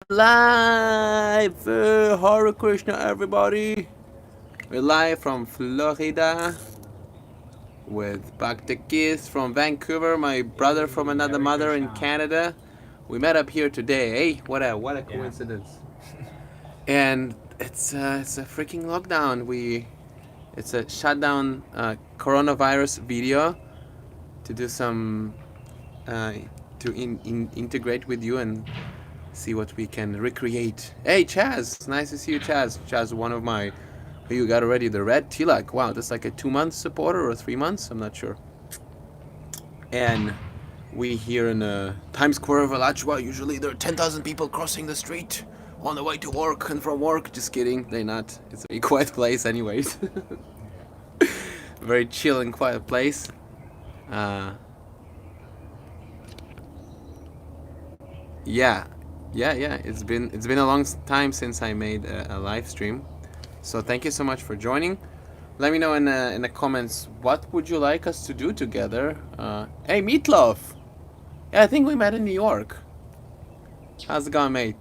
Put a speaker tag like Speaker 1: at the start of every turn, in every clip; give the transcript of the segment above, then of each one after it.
Speaker 1: Live! Hare Krishna, everybody! We're live from Florida with Bhakta Kiss from Vancouver, my brother from another
Speaker 2: Hare
Speaker 1: mother in
Speaker 2: Krishna.
Speaker 1: Canada. We met up here today. Hey, what a
Speaker 2: Yeah.
Speaker 1: coincidence! And it's a freaking lockdown. It's a shutdown coronavirus video to do some uh, to integrate with you and see what we can recreate. Hey, Chaz, nice to see you, Chaz. Chaz, one of my. Oh, you got already the red Tilak. Wow, that's like a 2 month supporter or 3 months. I'm not sure. And we here in Times Square of Alachua, usually there are 10,000 people crossing the street on the way to work and from work. Just kidding, they're not. It's a very quiet place, anyways. Very chill and quiet place. Uh, yeah, yeah. It's been a long time since I made a live stream. So thank you so much for joining. Let me know in the comments what would you like us to do together. Hey, Meatloaf. Yeah, I think we met in New York. How's it going, mate?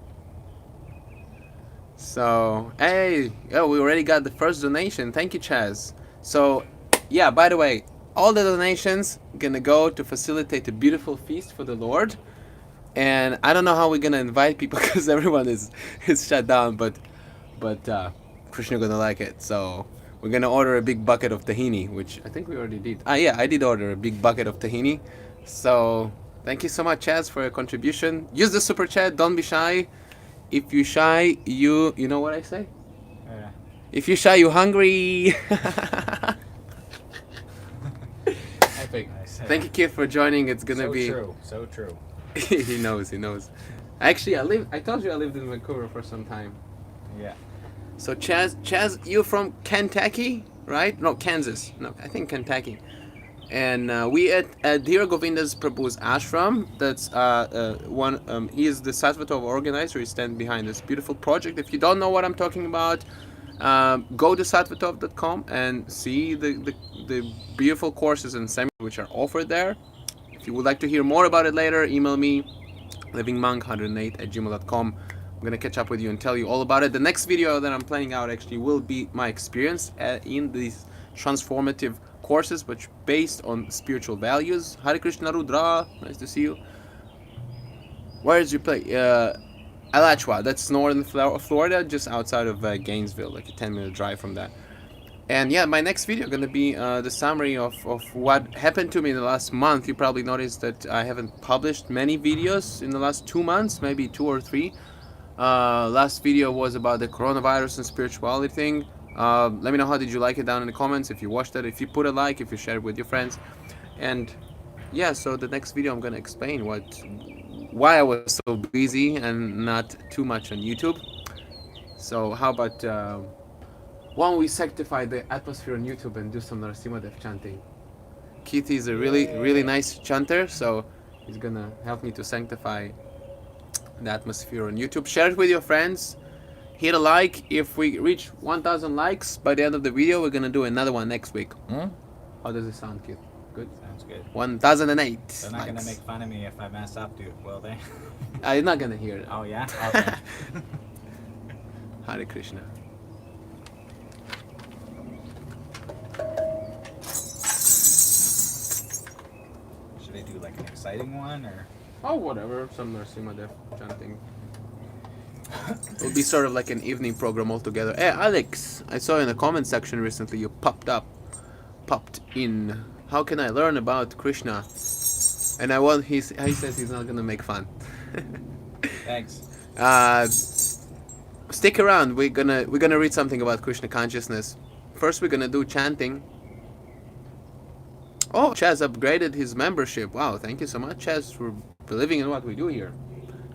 Speaker 1: So, hey, oh, we already got the first donation. Thank you, Chaz. So, yeah, by the way, all the donations gonna go to facilitate a beautiful feast for the Lord. And I don't know how we're gonna invite people because everyone is shut down, but Krishna gonna like it. So we're gonna order a big bucket of tahini, which I think we already did. Ah, yeah, I did order a big bucket of tahini. So thank you so much, Chaz, for your contribution. Use the super chat. Don't be shy. If you shy, you know what I say.
Speaker 2: Yeah.
Speaker 1: If you shy, you hungry. Epic.
Speaker 2: Nice.
Speaker 1: Thank you, kid, for joining. It's gonna
Speaker 2: So
Speaker 1: be.
Speaker 2: true. So true.
Speaker 1: He knows. He knows. Actually, I told you I lived in Vancouver for some time.
Speaker 2: Yeah.
Speaker 1: So Chaz, you're from Kentucky, right? No, Kansas. No, I think Kentucky. And we at Dhira Govinda's Prabhu's ashram. That's one. He is the Sattvatov organizer. He stands behind this beautiful project. If you don't know what I'm talking about, go to sattvatov.com and see the beautiful courses and seminars which are offered there. If you would like to hear more about it later, email me livingmonk108@gmail.com. I'm gonna catch up with you and tell you all about it. The next video that I'm planning out actually will be my experience in these transformative courses, which based on spiritual values. Hare Krishna Rudra, nice to see you. Where is your place? Alachua, that's northern Florida, just outside of Gainesville, like a 10-minute drive from that. And yeah, my next video gonna be the summary of what happened to me in the last month. You probably noticed that I haven't published many videos in the last 2 months, maybe 2 or 3. Last video was about the coronavirus and spirituality thing. Let me know how did you like it down in the comments. If you watched it, if you put a like, if you share it with your friends, and yeah. So the next video I'm gonna explain why I was so busy and not too much on YouTube. So how about why don't we sanctify the atmosphere on YouTube and do some Narasimha Dev chanting? Keith is a really
Speaker 2: Yeah.
Speaker 1: nice chanter, so he's gonna help me to sanctify the atmosphere on YouTube. Share it with your friends. Hit a like. If we reach 1,000 likes by the end of the video, we're gonna do another one next week. How does it sound, Keith? Good.
Speaker 2: Sounds good.
Speaker 1: 1,008
Speaker 2: They're not gonna
Speaker 1: likes.
Speaker 2: make fun of me if I mess up, dude, will they?
Speaker 1: I'm not gonna hear it.
Speaker 2: Oh yeah. Okay.
Speaker 1: Hare Krishna.
Speaker 2: Should I do like an exciting one or?
Speaker 1: Oh, whatever. Some Narasimha Dev chanting. It'll be sort of like an evening program altogether. Hey, Alex, I saw in the comment section recently you popped in. How can I learn about Krishna? And he says he's not gonna make fun.
Speaker 2: Thanks.
Speaker 1: Stick around. We're gonna read something about Krishna consciousness. First, we're gonna do chanting. Oh, Chaz upgraded his membership. Wow, thank you so much, Chaz, for believing in what we do here.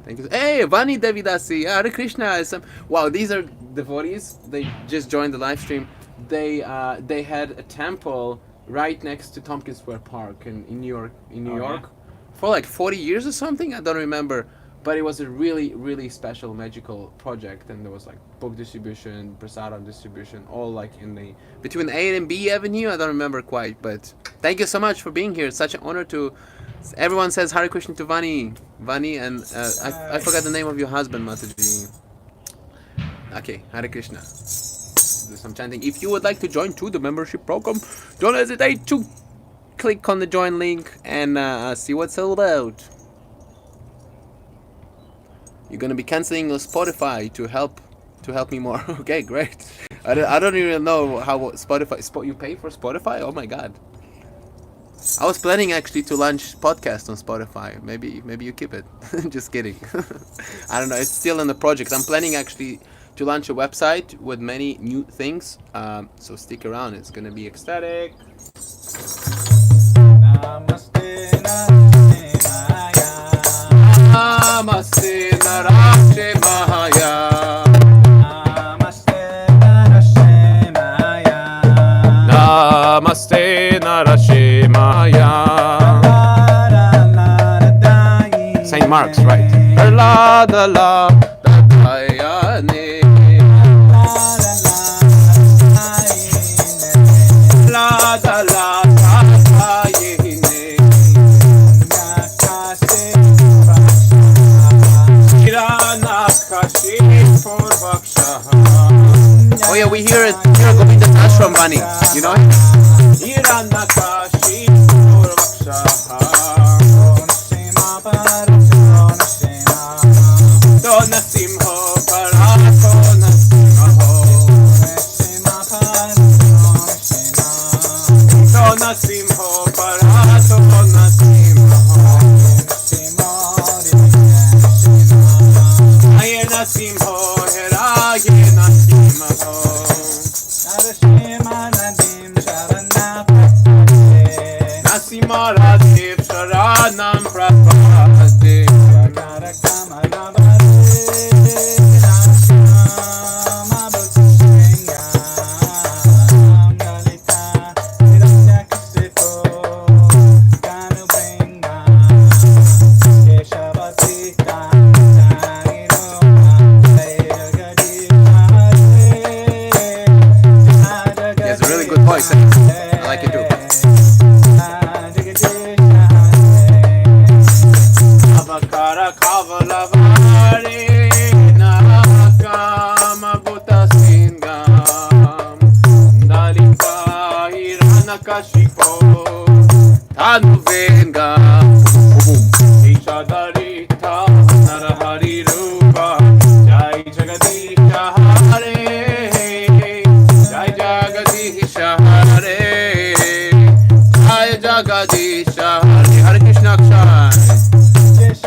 Speaker 1: Thank you. Hey, Vani Devidasi, Hare Krishna. Wow, these are devotees. They just joined the live stream. They had a temple right next to Tompkins Square Park in New York.
Speaker 2: Oh, yeah?
Speaker 1: For like 40 years or something. I don't remember. But it was a really, really special, magical project, and there was like book distribution, prasadam distribution, all like in the between A and B Avenue. I don't remember quite, but thank you so much for being here. It's such an honor to. Everyone says Hare Krishna to Vani, and I forgot the name of your husband, Mataji. Okay, Hare Krishna. Do some chanting. If you would like to join to the membership program, don't hesitate to click on the join link and see what's all about. You're gonna be canceling your Spotify to help me more. Okay, great. I don't even know how Spotify. You pay for Spotify? Oh my god. I was planning actually to launch podcast on Spotify. Maybe you keep it. Just kidding. I don't know. It's still in the project. I'm planning actually to launch a website with many new things. So stick around. It's gonna be ecstatic. Namaste Narasimhaya. Namaste Narasimhaya. Saint Mark's, right? La da la da dayane. La da la da dayane. Oh yeah, we hear it here Govinda Ashram Vani, you know it?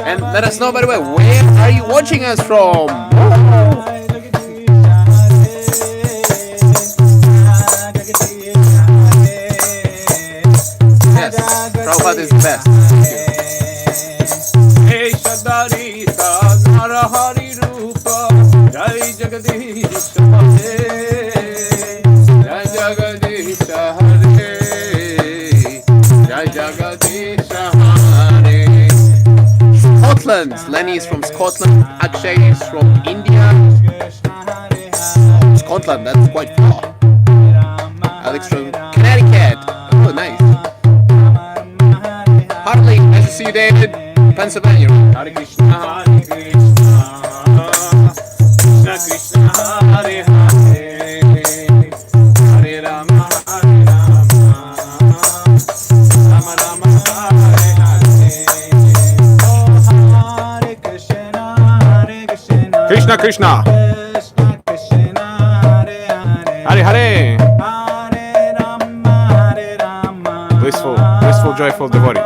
Speaker 1: And let us know, by the way, where are you watching us from? Yes, Prabhupada is the best. Scotland. Lenny is from Scotland. Akshay is from India. Scotland, that's quite far. Alex from Connecticut. Oh, nice. Hartley, nice to see you, David. Pennsylvania. Hare Krishna, Hare Krishna, Krishna Krishna, Hare Hare, Hare Rama, Hare Rama, Rama Rama, Hare Hare. Krishna Krishna, Hare Hare, blissful, joyful devotee.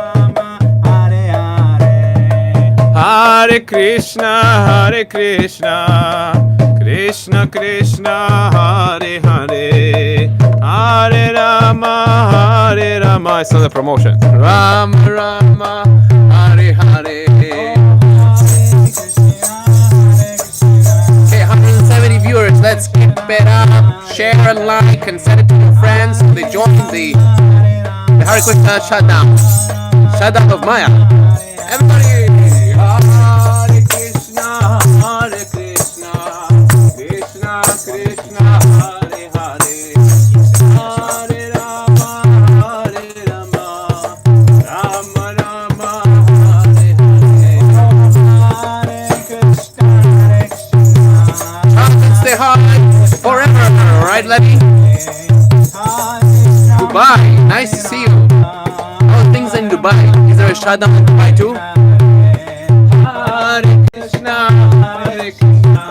Speaker 1: Hare Krishna, Krishna Krishna, Hare Hare, Hare Rama. It's not a promotion. Rama Rama, Hare Hare. Okay, 170 viewers. Let's keep it up. Share and like and send it to your friends. They join the Hare Krishna shutdown of Maya. Everybody, Hare Krishna. high forever. Right, Lenny? Dubai. Nice to see you. How are things in Dubai? Is there a shutdown in Dubai too? Hare Krishna, Hare Krishna,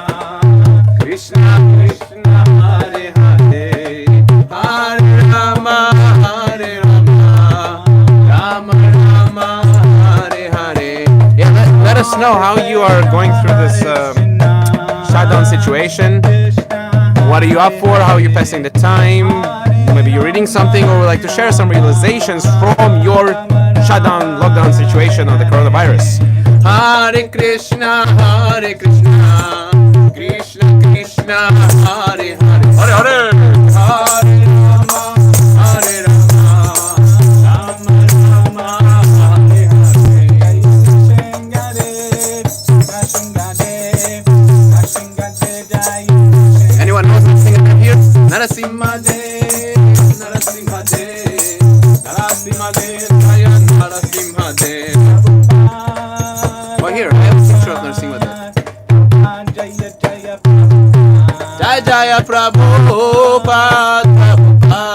Speaker 1: Krishna Krishna, Hare Hare, Hare Rama, Hare Rama, Rama Rama, Hare Hare. Yeah, let us know how you are going through this shutdown situation. What are you up for? How are you passing the time? Maybe you're reading something or would like to share some realizations from your shutdown, lockdown situation on the coronavirus. Hare Krishna, Hare Krishna, Krishna Krishna, Hare Hare, Hare Hare, Hare Rama, Hare Rama, Rama Rama, Hare Hare. Anyone knows what singing here? Narasimha Dev, Narasimha Dev, Narasimha Dev, Jaya Narasimha Dev. Oh, here, I have a picture of Narasimha Dev. Jaya Jaya Prabhupada, Prabhupada,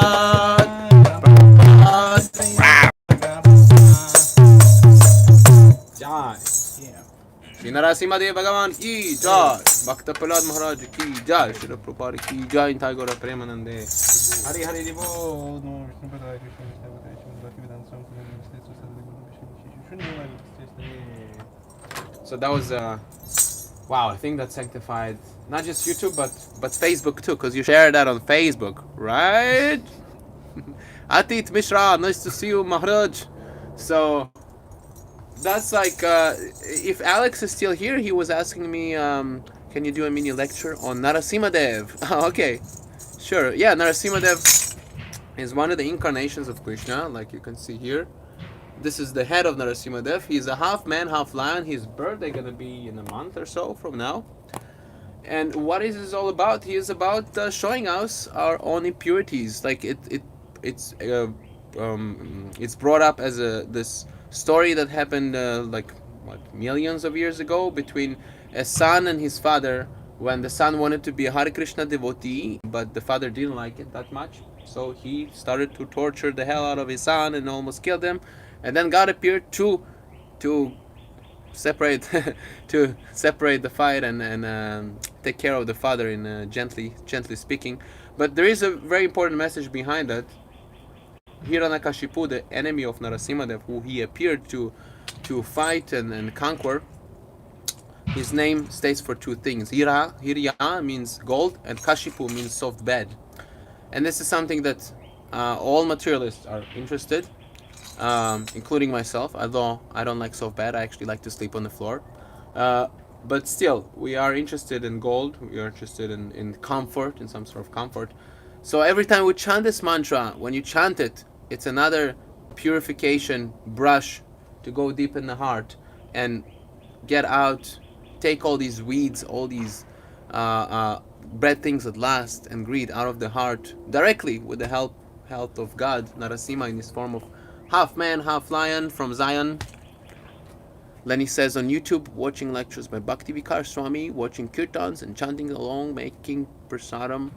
Speaker 1: Prabhupada. Jai. Shri Narasimha Dev Bhagavan ki jai, Bhakta Prahlad Maharaj ki jai, Shri Prabhupada ki jai, Thai Gaura Premanande. Hari Hari Divo. So that was wow, I think that sanctified not just YouTube but Facebook too, because you share that on Facebook, right? Atit Mishra, nice to see you, Maharaj. So that's like if Alex is still here, he was asking me, can you do a mini lecture on Narasimha Dev? Okay, sure. Yeah, Narasimha Dev is one of the incarnations of Krishna, like you can see here. This is the head of Narasimha Dev. He's a half man, half lion. His birthday gonna be in a month or so from now. And what is this all about? He is about showing us our own impurities. Like it's brought up as this story that happened like what, millions of years ago between a son and his father, when the son wanted to be a Hare Krishna devotee, but the father didn't like it that much, so he started to torture the hell out of his son and almost killed him. And then God appeared to separate to separate the fight and take care of the father in gently speaking. But there is a very important message behind that. Hiranyakashipu, the enemy of Narasimha Dev, who he appeared to fight and conquer, his name states for two things. Hirya means gold, and Kashipu means soft bed. And this is something that all materialists are interested, including myself. Although I don't like soft bed, I actually like to sleep on the floor. But still, we are interested in gold. We are interested in comfort, in some sort of comfort. So every time we chant this mantra, when you chant it, it's another purification brush to go deep in the heart and get out, take all these weeds, all these bad things that last and greed out of the heart directly with the help of God, Narasimha in his form of half man, half lion from Zion. Lenny says on YouTube, watching lectures by Bhakti Vikar Swami, watching kirtans and chanting along, making prasadam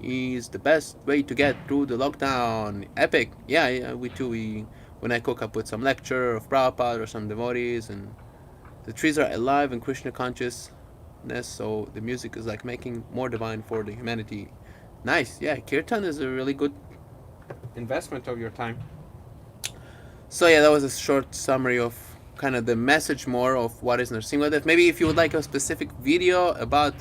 Speaker 1: is the best way to get through the lockdown. Epic. Yeah, we too. When I cook, I put some lecture of Prabhupada or some devotees, and the trees are alive in Krishna consciousness, so the music is like making more divine for the humanity. Nice. Yeah, kirtan is a really good investment of your time. So yeah, that was a short summary of kind of the message more of what is Narasimha Dev. Maybe if you would like a specific video about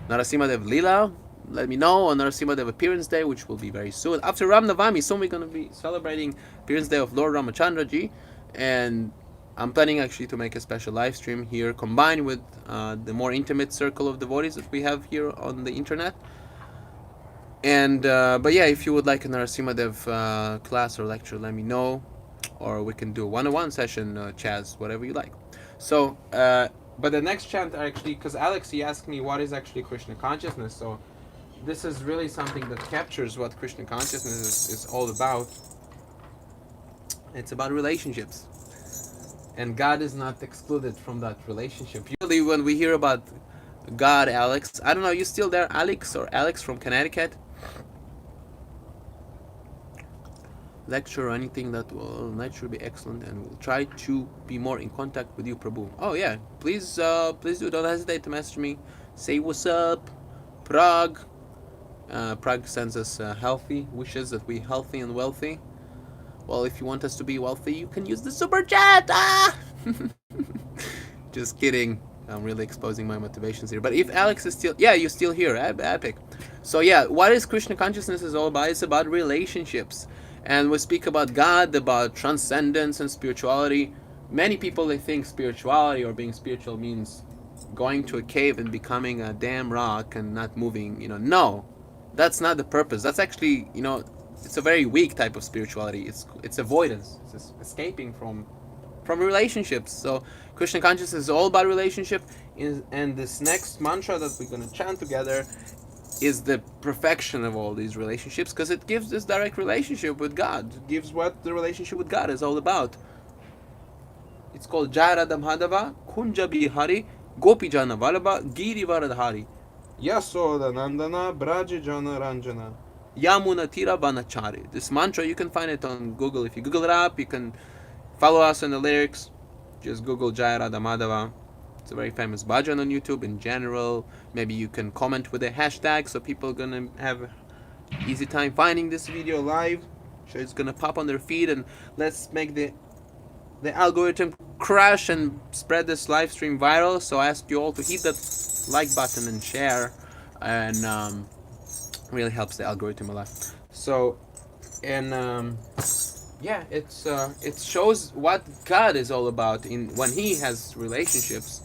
Speaker 1: Narasimha Dev Lila, let me know on Narasimha Dev Appearance Day, which will be very soon. After Ram Navami, soon we're going to be celebrating Appearance Day of Lord Ramachandra Ji, and I'm planning actually to make a special live stream here combined with the more intimate circle of devotees that we have here on the internet. And but yeah, if you would like a Narasimha Dev class or lecture, let me know, or we can do a one-on-one session, Chaz, whatever you like. So but the next chant actually, because Alex, he asked me what is actually Krishna consciousness. So this is really something that captures what Krishna consciousness is all about. It's about relationships, and God is not excluded from that relationship. Usually when we hear about God, Alex. I don't know, you still there, Alex or Alex from Connecticut? Lecture or anything that will should be excellent, and we'll try to be more in contact with you, Prabhu. Oh yeah, please do. Don't hesitate to message me. Say what's up, Prague. Prague sends us healthy wishes that we healthy and wealthy. Well, if you want us to be wealthy, you can use the super chat. Ah! Just kidding. I'm really exposing my motivations here. But if Alex is still, yeah, you're still here, epic. So yeah, what is Krishna consciousness is all about? It's about relationships, and we speak about God, about transcendence and spirituality. Many people they think spirituality or being spiritual means going to a cave and becoming a damn rock and not moving. No, that's not the purpose. That's actually, it's a very weak type of spirituality. It's avoidance. It's escaping from relationships. So Krishna consciousness is all about relationship, and this next mantra that we're gonna chant together is the perfection of all these relationships, because it gives this direct relationship with God. It gives what the relationship with God is all about. It's called Jara Madhava Kunja Bihari Gopi Jana Vallabha Giri Varadhari Yasoda Nandana Braja Jana Ranjana Yamuna Tira Banachari. This mantra, you can find it on Google. If you Google it up, you can follow us in the lyrics. Just Google Jaya Radha Madhava. It's a very famous bhajan on YouTube in general. Maybe you can comment with a hashtag so people are gonna have easy time finding this video live. So it's gonna pop on their feed, and let's make the algorithm crash and spread this live stream viral. So I ask you all to hit that like button and share, and really helps the algorithm a lot. So, and yeah, it shows what God is all about in when He has relationships.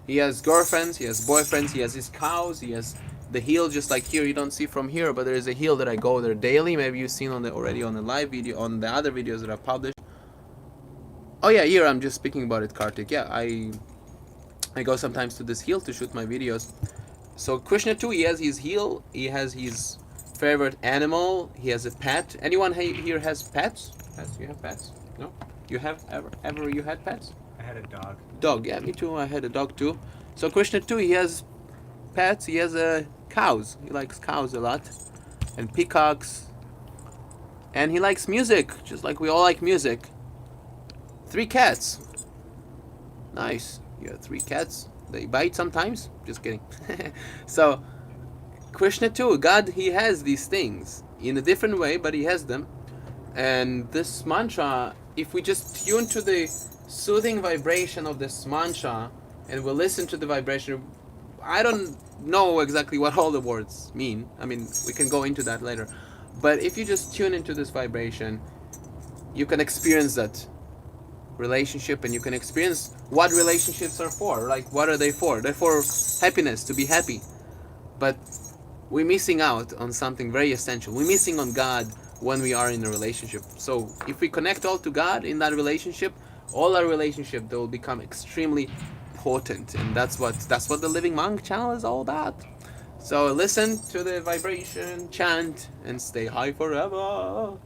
Speaker 1: He has girlfriends, He has boyfriends, He has His cows, He has the hill. Just like here, you don't see from here, but there is a hill that I go there daily. Maybe you've seen already on the live video, on the other videos that I've published. Oh yeah, here I'm just speaking about it, Kartik. Yeah, I go sometimes to this hill to shoot my videos. So Krishna too, he has his heel, he has his favorite animal, he has a pet. Anyone here has pets? Pets? You have pets? No? You have ever you had pets?
Speaker 2: I had a dog.
Speaker 1: Dog, yeah, me too. I had a dog too. So Krishna too, he has pets. He has cows. He likes cows a lot, and peacocks. And he likes music, just like we all like music. 3 cats. Nice. You have 3 cats. They bite sometimes. Just kidding. So Krishna too, God, he has these things in a different way, but he has them. And this mantra, if we just tune to the soothing vibration of this mantra and we'll listen to the vibration, I don't know exactly what all the words mean. I mean, we can go into that later. But if you just tune into this vibration, you can experience that relationship, and you can experience what relationships are for. Like, what are they for? They're for happiness, to be happy. But we're missing out on something very essential. We're missing on God when we are in a relationship. So if we connect all to God in that relationship, all our relationship, they will become extremely potent, and that's what the Living Monk channel is all about. So listen to the vibration, chant, and stay high forever.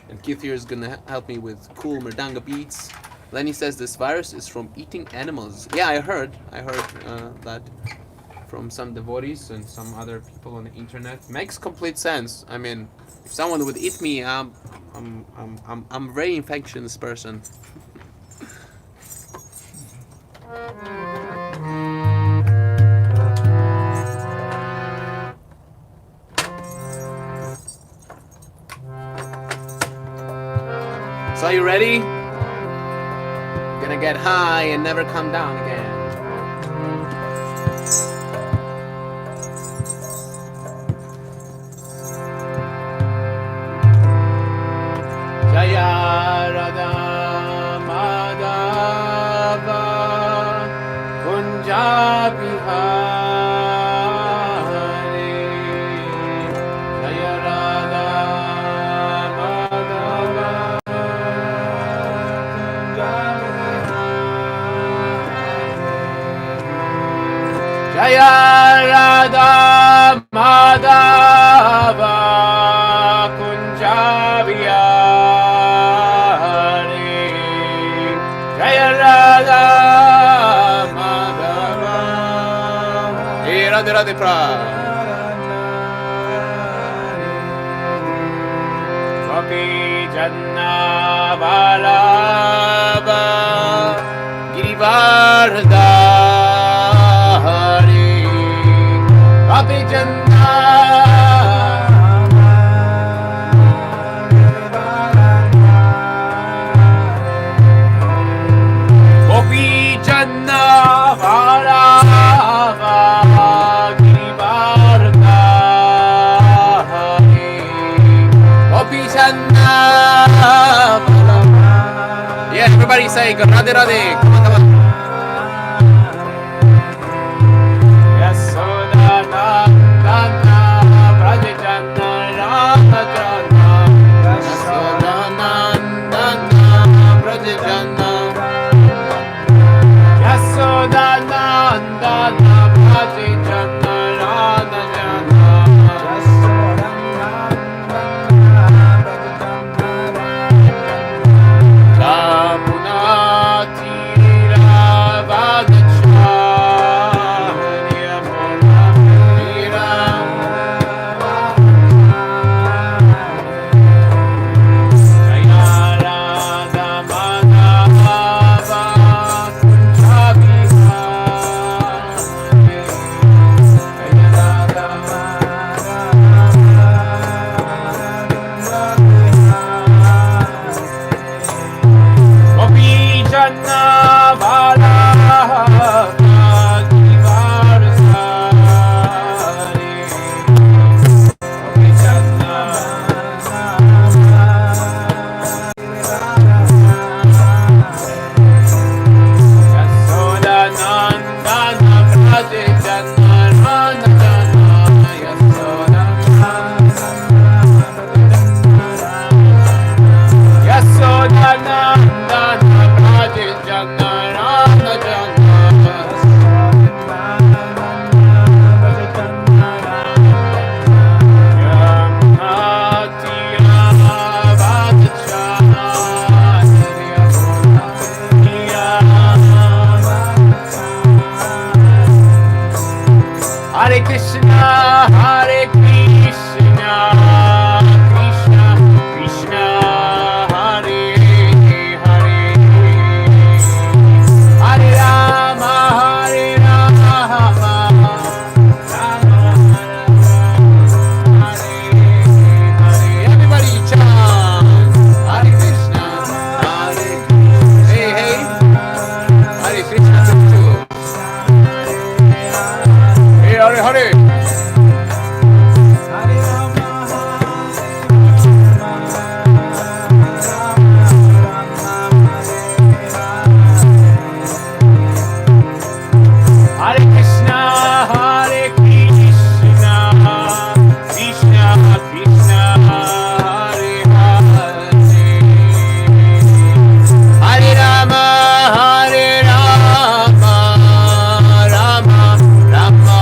Speaker 1: And Keith here is gonna help me with cool Merdanga beats. Lenny says this virus is from eating animals. Yeah, I heard that from some devotees and some other people on the internet. Makes complete sense. I mean, if someone would eat me, I'm a very infectious person. So are you ready? Gonna get high and never come down again. Jaya Radha Madhava Kunja Bihari Jaya Radha Madhava Jaya Radha Madhava Kunja Bihari Jaya Radha Madhava Radhe Radhe Pra. Gopi Janna Vallabha Girivardhari Gopi Janna Gopi Janna Vallabha Girivardhari Gopi Janna Vallabha. Yeah, everybody say Radhe Radhe. Come on, come on. Yasodanandana Prajajanna Ramajanna Yasodanandana Prajajanna Yasodanandana Prajajanna Ramajanna Hare Krishna, Hare Krishna, Krishna Krishna, Hare Hare, Hare Rama, Hare Rama, Rama Rama, Hare Hare. Everybody chant Hare Krishna, Hare Krishna. Hey, hey, Hare Krishna too. Hey, Hare Hare. Hare Krishna, Hare Krishna, Krishna Krishna, Hare Hare, Hare Rama, Hare Rama, Rama Rama,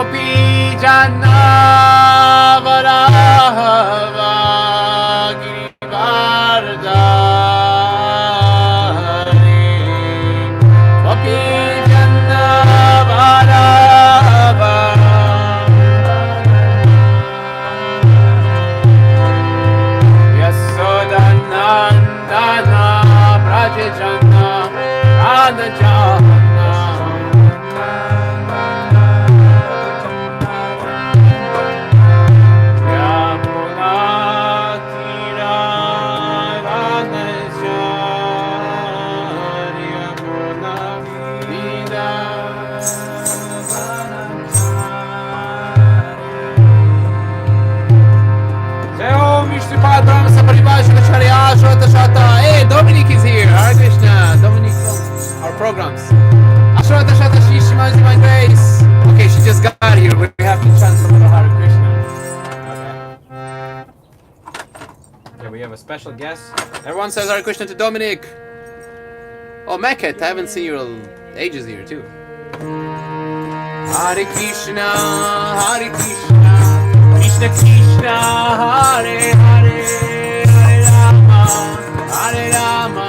Speaker 1: Gopi Janna Varava Girivardhari Gopi Janna Varava Yasodanandana Brajajanna Anajanna Hey, Dominic is here. Hare Krishna. Dominic from our programs. Ashwata Shata Shishimaji my grace. Okay, she just got here. We have to chant some of the Hare Krishna. Okay. Yeah, we have a special guest. Everyone says Hare Krishna to Dominic. Oh, Meket, I haven't seen you in ages here too. Hare Krishna, Hare Krishna, Krishna Krishna, Hare Hare, Hare Rama, Hare Rama,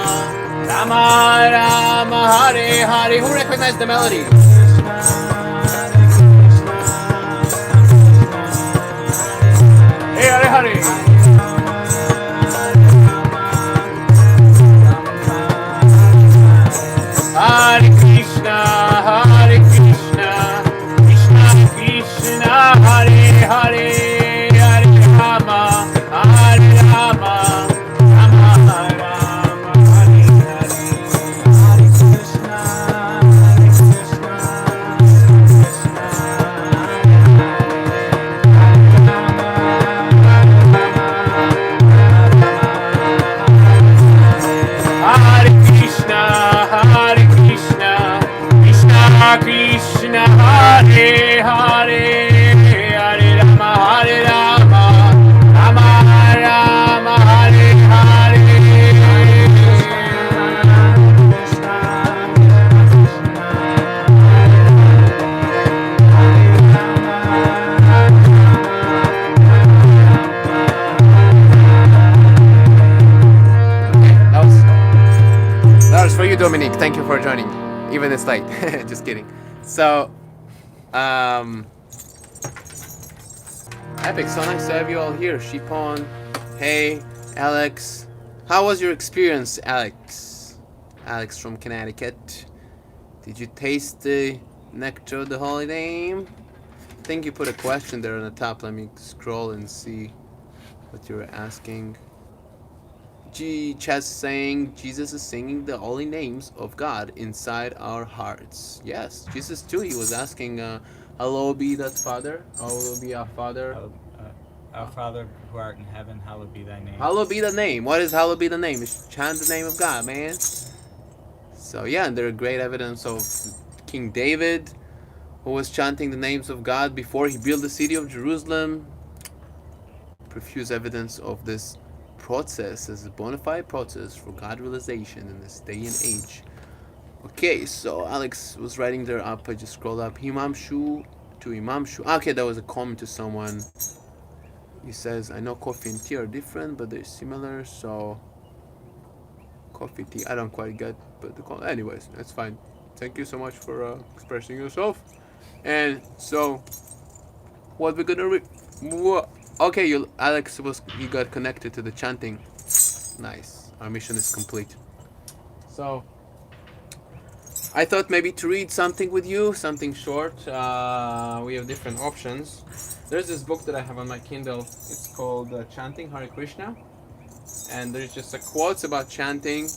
Speaker 1: Rama Rama, Hare Hare. Who recognized the melody? Hey, Hare Hare. Hare Krishna, Hare Krishna, Krishna Krishna, Hare Hare, Hare Rama, Hare Rama, Rama Rama, Hare Hare, Hare Krishna, Hare Krishna, Krishna Hare Krishna, Hare Krishna, Krishna Krishna, Hare Hare, Hare Rama, Hare Rama, Rama Rama, Hare Hare. That was for you, Dominic. Thank you for joining. Even it's late. Just kidding. So, epic. So nice to have you all here. Shipon, hey, Alex. How was your experience, Alex? Alex from Connecticut. Did you taste the nectar of the holy name? I think you put a question there on the top. Let me scroll and see what you were asking. Chess saying Jesus is singing the holy names of God inside our hearts. Yes, Jesus too. He was asking, "Hallowed be that Father. Hallowed be our Father.
Speaker 2: Our Father who art in heaven, hallowed be thy name."
Speaker 1: Hallowed be the name. What is hallowed be the name? It's chant the name of God, man. So yeah, and there are great evidence of King David, who was chanting the names of God before he built the city of Jerusalem. Profuse evidence of this process as a bona fide process for God realization in this day and age. Okay, so Alex was writing there up. I just scrolled up. Himamshu to Imamshu. Okay, that was a comment to someone. He says, I know coffee and tea are different, but they're similar. So, coffee, tea, I don't quite get, but anyways, that's fine. Thank you so much for expressing yourself. And so, what we're gonna read. Okay, Alex you got connected to the chanting. Nice. Our mission is complete. So, I thought maybe to read something with you, something short. We have different options. There's this book that I have on my Kindle. It's called Chanting Hare Krishna. And there's just a quotes about chanting.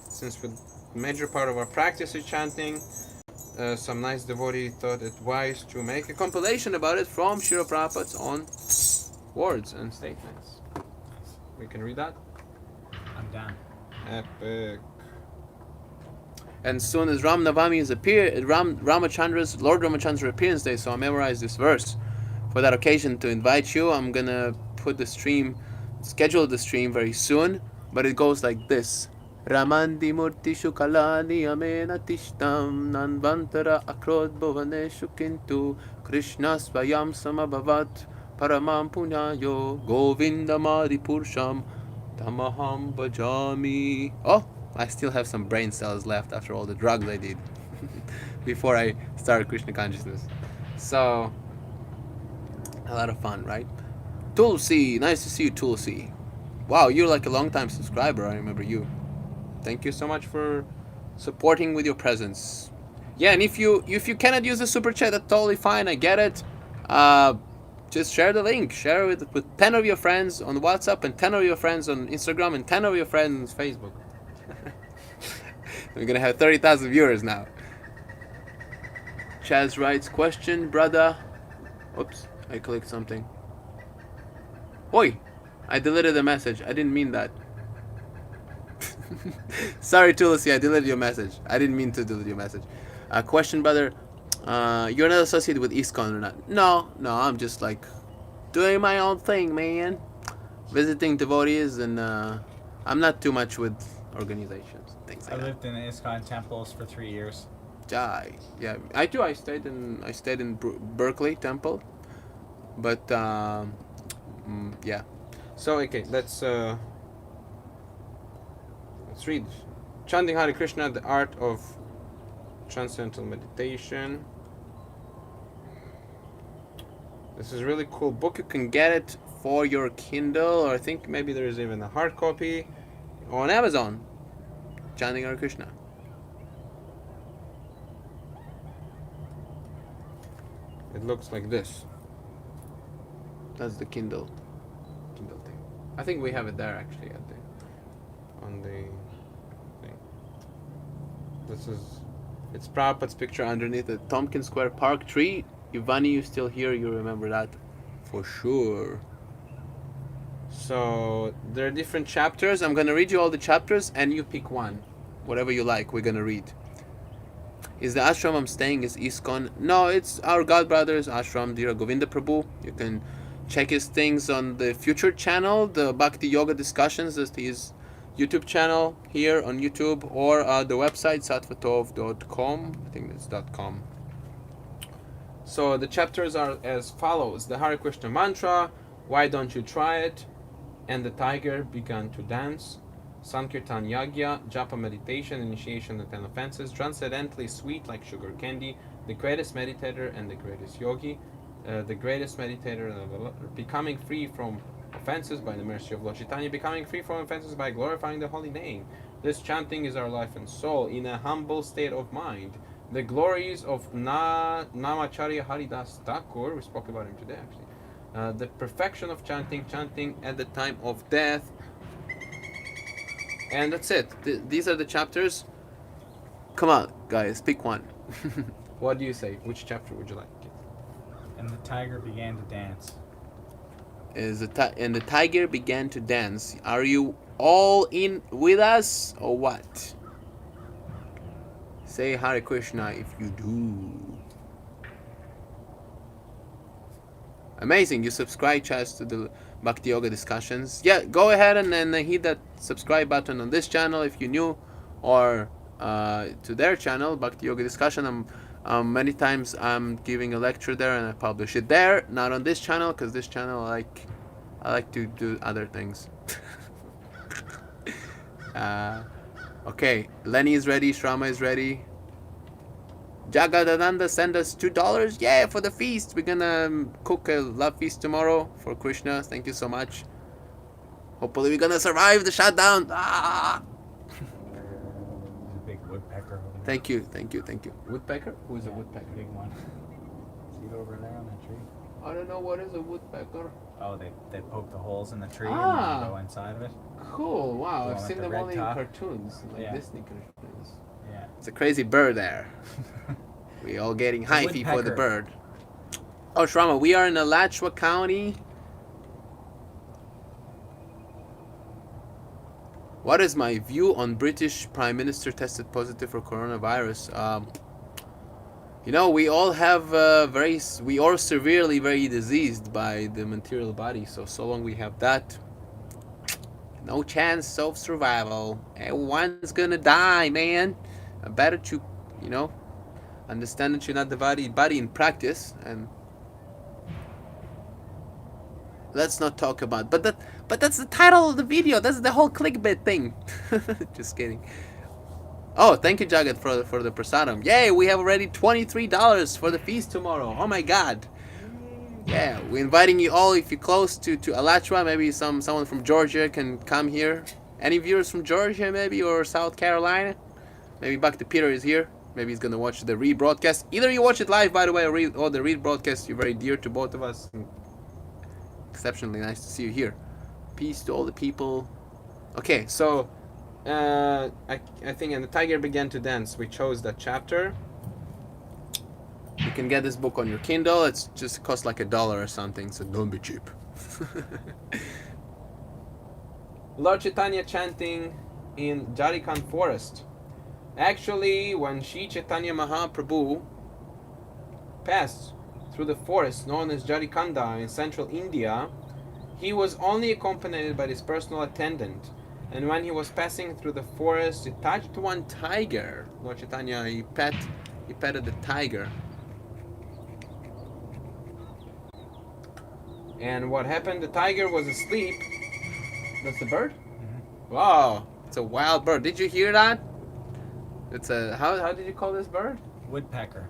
Speaker 1: Since the major part of our practice is chanting, some nice devotee thought it wise to make a compilation about it from Srila Prabhupada's own words and statements. We can read that?
Speaker 2: I'm down.
Speaker 1: Epic. And soon as Ram Navami is Lord Ramachandra's appearance day, so I memorized this verse. For that occasion to invite you, I'm gonna schedule the stream very soon, but it goes like this. Ramandi Murtishu Kalani Amena Tishtam Nanvantara Akrod Bhavaneshu Kintu Krishna Swayam Samabhavat Paramam Punyayo Govinda Madi Pursham Tamaham Bhajami. Oh, I still have some brain cells left after all the drugs I did before I started Krishna consciousness. So, a lot of fun, right? Tulsi, nice to see you, Tulsi. Wow, you're like a long time subscriber. I remember you. Thank you so much for supporting with your presence. Yeah, and if you cannot use the super chat, that's totally fine. I get it. Uh, just share the link. Share it with 10 of your friends on WhatsApp and 10 of your friends on Instagram and 10 of your friends on Facebook. We're gonna have 30,000 viewers now. Chaz writes, question, brother. Oops, I clicked something. Oi, I deleted the message. I didn't mean that. Sorry, Tulsi, I deleted your message. I didn't mean to delete your message. Question, brother. You're not associated with ISKCON or not? No, I'm just like doing my own thing, man. Visiting devotees, and I'm not too much with organizations, things like
Speaker 2: I
Speaker 1: that.
Speaker 2: lived in ISKCON temples for 3 years.
Speaker 1: Jai. Yeah, I do. I stayed in Berkeley Temple, but yeah. So okay, let's read. Chanting Hare Krishna, the art of transcendental meditation. This is a really cool book. You can get it for your Kindle, or I think maybe there's even a hard copy on Amazon. Chanting Hare Krishna. It looks like this. That's the Kindle thing. I think we have it there actually on the thing. It's Prabhupada's picture underneath the Tompkins Square Park tree. Ivani, you still here? You remember that for sure. So there are different chapters. I'm gonna read you all the chapters, and you pick one, whatever you like. We're gonna read. Is the ashram I'm staying is ISKCON? No, it's our God Brothers ashram, Dira Govinda Prabhu. You can check his things on the future channel, the Bhakti Yoga Discussions. That's his YouTube channel here on YouTube, or the website sattvatov.com. I think it's .com. So the chapters are as follows: the Hare Krishna mantra, why don't you try it, and the tiger began to dance. Sankirtan Yagya, Japa meditation, initiation of 10 offenses, transcendently sweet like sugar candy, the greatest meditator and the greatest yogi, the greatest meditator, becoming free from offenses by the mercy of Lord Chaitanya, becoming free from offenses by glorifying the holy name. This chanting is our life and soul in a humble state of mind. The glories of Namacharya Haridas Thakur, we spoke about him today actually. The perfection of chanting at the time of death. And that's it. These are the chapters. Come on, guys, pick one. What do you say? Which chapter would you like?
Speaker 2: And the tiger began to dance.
Speaker 1: And the tiger began to dance. Are you all in with us or what? Say Hare Krishna if you do. Amazing. You subscribe, Chaz, to the Bhakti Yoga Discussions. Yeah, go ahead and then hit that subscribe button on this channel if you're new, or to their channel, Bhakti Yoga Discussion. Many times I'm giving a lecture there and I publish it there, not on this channel, because this channel I like to do other things. Okay, Lenny is ready, Shrama is ready. Jagadananda send us $2. Yeah, for the feast. We're gonna cook a love feast tomorrow for Krishna. Thank you so much. Hopefully we're gonna survive the shutdown. Ah!
Speaker 2: There's a big woodpecker over there.
Speaker 1: Thank you. Woodpecker? Who is a woodpecker?
Speaker 2: Big one. See it over there on that tree?
Speaker 1: I don't know what is a woodpecker.
Speaker 2: Oh, they poke the holes in the tree
Speaker 1: Ah.
Speaker 2: and go inside of it.
Speaker 1: Cool, wow.
Speaker 2: The
Speaker 1: I've
Speaker 2: one
Speaker 1: seen
Speaker 2: with the
Speaker 1: them
Speaker 2: red
Speaker 1: only
Speaker 2: top?
Speaker 1: in cartoons, like
Speaker 2: Yeah.
Speaker 1: Disney cartoons.
Speaker 2: Yeah.
Speaker 1: It's a crazy bird there. We all getting hyphy for the
Speaker 2: woodpecker.
Speaker 1: bird. Oh, Shrama, we are in Alachua County. What is my view on British Prime Minister tested positive for coronavirus? We all have we are severely very diseased by the material body. So long we have that, No chance of survival. Everyone's gonna die, man. Better to, you know, understand that you're not the body in practice, and let's not talk about. But that's the title of the video. That's the whole clickbait thing. Just kidding. Oh, thank you, Jagat, for the prasadam. Yay, we have already $23 for the feast tomorrow. Oh my God. Yeah, we're inviting you all. If you're close to Alachua, maybe someone from Georgia can come here. Any viewers from Georgia, maybe, or South Carolina? Maybe Bhakti Peter is here. Maybe he's gonna watch the rebroadcast. Either you watch it live, by the way, or the rebroadcast. You're very dear to both of us. Exceptionally nice to see you here. Peace to all the people. Okay, so I think, and the tiger began to dance. We chose that chapter. You can get this book on your Kindle. It's just costs like $1 or something, so don't be cheap. Lord Chaitanya chanting in Jharkhand forest. Actually, when Sri Chaitanya Mahaprabhu passed through the forest known as Jharkhand in central India, he was only accompanied by his personal attendant. And when he was passing through the forest, he touched one tiger. Lord Chaitanya, he petted the tiger. And what happened? The tiger was asleep. That's the bird? Mm-hmm. Wow, it's a wild bird. Did you hear that? It's a how did you call this bird?
Speaker 2: Woodpecker.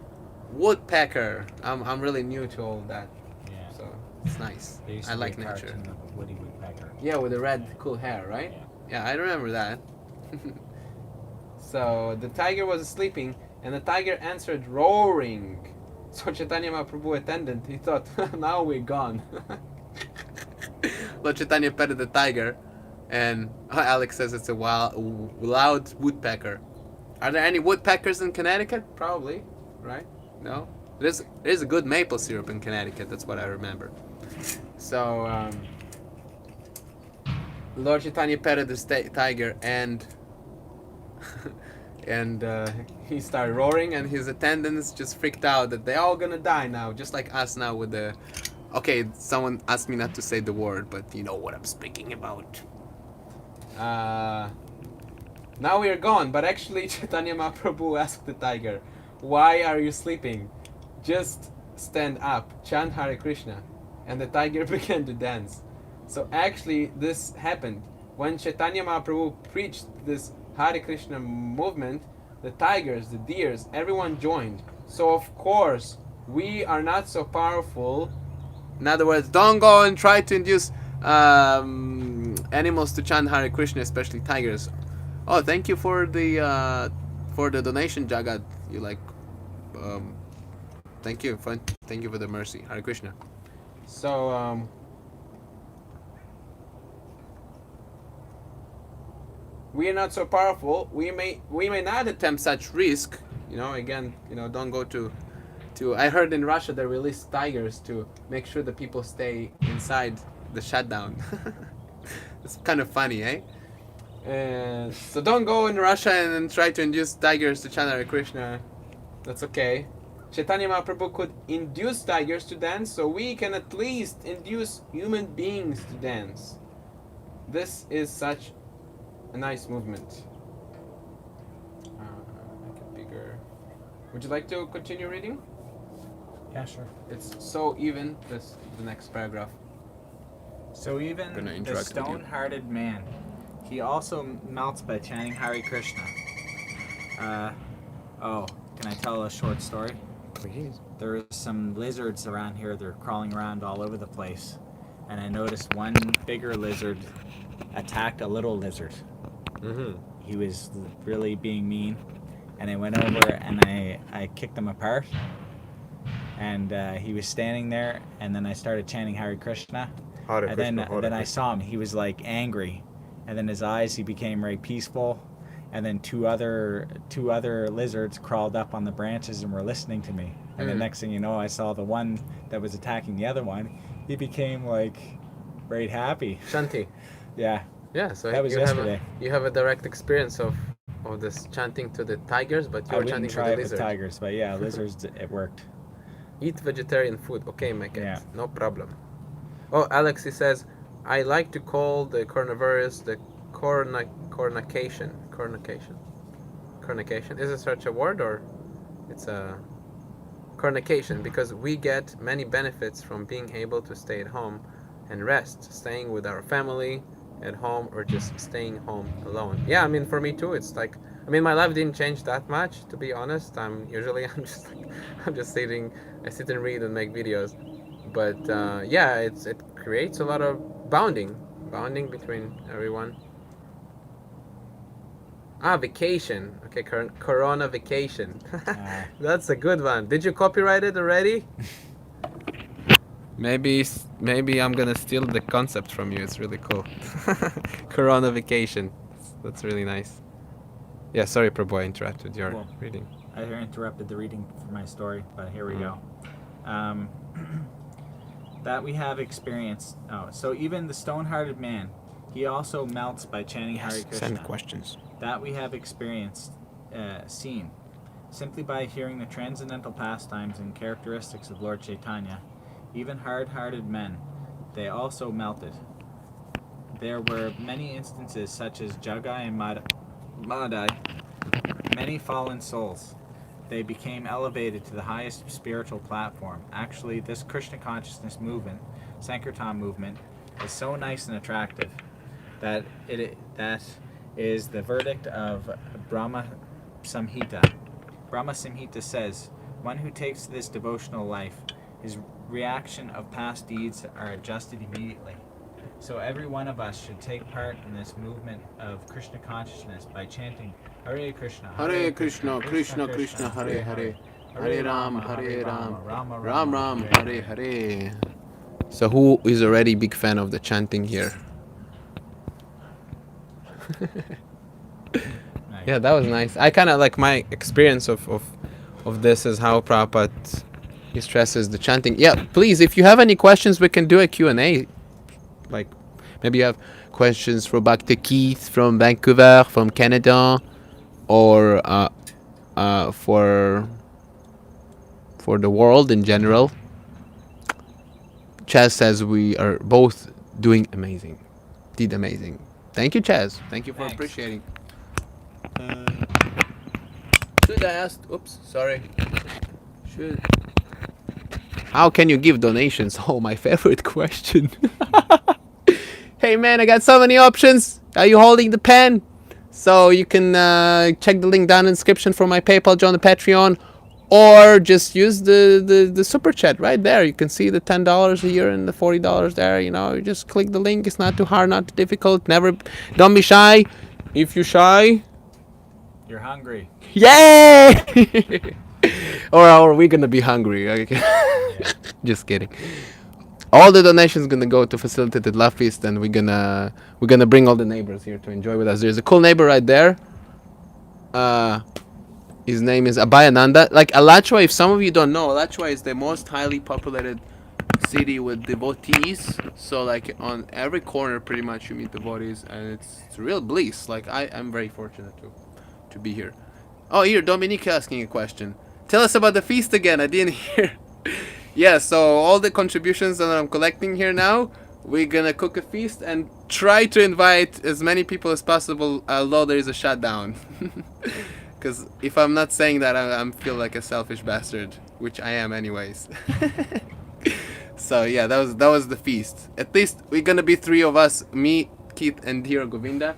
Speaker 1: Woodpecker. I'm really new to all that.
Speaker 2: Yeah.
Speaker 1: So it's nice. I like nature.
Speaker 2: Woody woodpecker.
Speaker 1: Yeah, with the red cool hair, right? Yeah, I remember that. So the tiger was sleeping, and the tiger answered roaring. So Chaitanya Mahaprabhu attendant, he thought, now we're gone. Lord Chaitanya petted the tiger, and Alex says it's a loud woodpecker. Are there any woodpeckers in Connecticut? Probably, right? No? There's a good maple syrup in Connecticut, that's what I remember. So, Lord Chaitanya petted the tiger, and he started roaring, and his attendants just freaked out that they're all gonna die now, just like us now with the... Okay, someone asked me not to say the word, but you know what I'm speaking about. Now we are gone, but actually Chaitanya Mahaprabhu asked the tiger, why are you sleeping? Just stand up, chant Hare Krishna. And the tiger began to dance. So actually this happened. When Chaitanya Mahaprabhu preached this Hare Krishna movement, the tigers, the deers, everyone joined. So of course, we are not so powerful. In other words, don't go and try to induce animals to chant Hare Krishna, especially tigers. Oh, thank you for the donation, Jagat. You like, thank you for the mercy, Hare Krishna. So we are not so powerful. We may not attempt such risk. You know, again, you know, don't go to. I heard in Russia they released tigers to make sure the people stay inside the shutdown. It's kind of funny, eh? So don't go in Russia and try to induce tigers to chant Hare Krishna. That's okay. Chaitanya Mahaprabhu could induce tigers to dance, so we can at least induce human beings to dance. This is such a nice movement. Make it bigger. Would you like to continue reading?
Speaker 2: Yeah, sure.
Speaker 1: It's so even, the next paragraph.
Speaker 2: So even the stone-hearted man, he also melts by chanting Hare Krishna. Can I tell a short story?
Speaker 1: Please.
Speaker 2: There's some lizards around here. They're crawling around all over the place. And I noticed one bigger lizard attacked a little lizard.
Speaker 1: Mm-hmm.
Speaker 2: He was really being mean. And I went over and I kicked him apart. And he was standing there, and then I started chanting Hare Krishna. Then I saw him. He was like angry, and then his eyes, he became very peaceful. And then two other lizards crawled up on the branches and were listening to me. And the next thing you know, I saw the one that was attacking the other one. He became like very happy.
Speaker 1: Shanti.
Speaker 2: Yeah.
Speaker 1: Yeah. So
Speaker 2: that was yesterday.
Speaker 1: You have a direct experience of this chanting to the tigers, but you're chanting to the lizards.
Speaker 2: With tigers, but yeah, lizards, it worked.
Speaker 1: Eat vegetarian food. Okay, my cat.
Speaker 2: Yeah.
Speaker 1: No problem. Oh, Alex, he says, I like to call the coronavirus the cornication. Cornication. Is it such a word, or it's a cornication? Because we get many benefits from being able to stay at home and rest, staying with our family at home, or just staying home alone. Yeah, I mean, for me too, it's like, I mean, my life didn't change that much, to be honest. I'm usually I'm just sitting, I sit and read and make videos. But yeah, it creates a lot of bonding between everyone. Ah, vacation. Okay, Corona vacation. That's a good one. Did you copyright it already? Maybe I'm gonna steal the concept from you. It's really cool. Corona vacation. That's really nice. Yeah, sorry, Prabhu, I interrupted your reading.
Speaker 2: I interrupted the reading for my story, but here we go. That we have experienced. Oh, so even the stone-hearted man, he also melts by chanting Hare Krishna.
Speaker 1: Send questions.
Speaker 2: That we have experienced, seen, simply by hearing the transcendental pastimes and characteristics of Lord Chaitanya. Even hard-hearted men, they also melted. There were many instances such as Jagai and Madai, many fallen souls. They became elevated to the highest spiritual platform. Actually, this Krishna consciousness movement, Sankirtan movement, is so nice and attractive that that is the verdict of Brahma Samhita. Brahma Samhita says, one who takes this devotional life, his reaction of past deeds are adjusted immediately. So every one of us should take part in this movement of Krishna consciousness by chanting Hare Krishna,
Speaker 1: Hare Krishna, Krishna Krishna, Hare Hare, Hare Rama, Hare Rama, Ram Ram, Hare Hare. So who is already big fan of the chanting here? Yeah, that was nice. I kind of like my experience of this is how Prabhupada, he stresses the chanting. Yeah, please, if you have any questions, we can do a Q&A. Like, maybe you have questions for Bhakti Keith from Vancouver, from Canada, or for the world in general. Chaz says we are both doing amazing. Did amazing. Thank you, Chaz. Thank you for appreciating. Should I ask? Oops, sorry. How can you give donations? Oh, my favorite question. Hey man, I got so many options. Are you holding the pen? So you can check the link down in the description for my PayPal, join the Patreon, or just use the super chat right there. You can see the $10 a year and the $40 there. You know, you just click the link. It's not too hard, not too difficult. Don't be shy. If you're shy,
Speaker 2: you're hungry.
Speaker 1: Yay! or are we gonna be hungry? Okay. Yeah. Just kidding. All the donations gonna go to facilitated love feast, and we're gonna bring all the neighbors here to enjoy with us. There's a cool neighbor right there. His name is Abhayananda. Like Alachua, if some of you don't know, Alachua is the most highly populated city with devotees. So like on every corner, pretty much you meet devotees, and it's real bliss. Like I'm very fortunate to be here. Oh, here Dominique asking a question. Tell us about the feast again. I didn't hear. Yeah, so all the contributions that I'm collecting here now, we're gonna cook a feast and try to invite as many people as possible, although there is a shutdown. Because if I'm not saying that, I feel like a selfish bastard, which I am anyways. So yeah, that was the feast. At least we're gonna be 3 of us, me, Keith, and Hiro Govinda,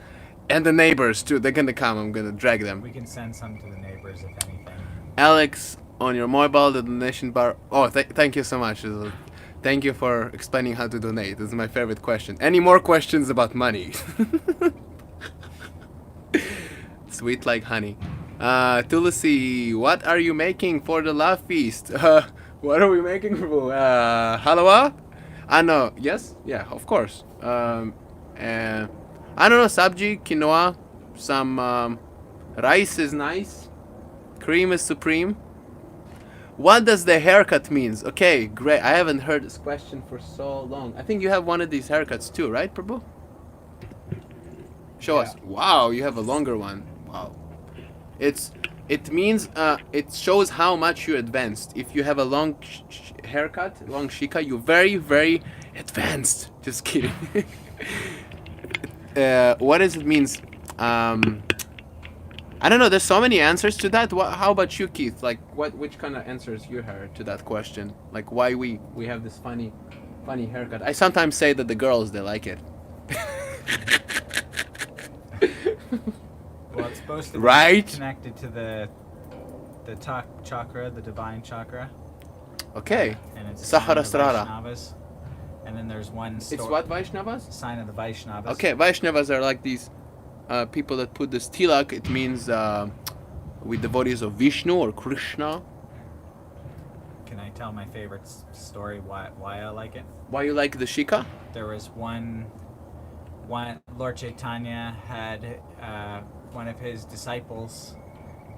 Speaker 1: and the neighbors too. They're gonna come. I'm gonna drag them.
Speaker 2: We can send some to the neighbors if anything.
Speaker 1: Alex, on your mobile, the donation bar. Oh, thank you so much. Thank you for explaining how to donate. This is my favorite question. Any more questions about money? Sweet like honey. Tulasi, what are you making for the love feast? What are we making for? Halwa? No. Yes? Yeah, of course. I don't know, sabji, quinoa, some rice is nice. Cream is supreme. What does the haircut means? Okay, great. I haven't heard this question for so long. I think you have one of these haircuts too, right, Prabhu? Show us. Wow, you have a longer one. Wow. It's It means it shows how much you're advanced. If you have a long haircut, long shika, you're very, very advanced. Just kidding. What does it means? I don't know. There's so many answers to that. How about you, Keith? Like, which kind of answers you heard to that question? Like, why we have this funny haircut? I sometimes say that the girls they like it.
Speaker 2: Well, it's supposed to be
Speaker 1: right?
Speaker 2: connected to the chakra, the divine chakra.
Speaker 1: Okay.
Speaker 2: And it's
Speaker 1: Sahasrara.
Speaker 2: Vaishnavas. And then there's one.
Speaker 1: It's what Vaishnavas?
Speaker 2: Sign of the Vaishnavas.
Speaker 1: Okay, Vaishnavas are like these people that put this tilak. It means with devotees of Vishnu or Krishna.
Speaker 2: Can I tell my favorite story? Why I like it?
Speaker 1: Why you like the shika?
Speaker 2: There was one Lord Chaitanya had one of his disciples.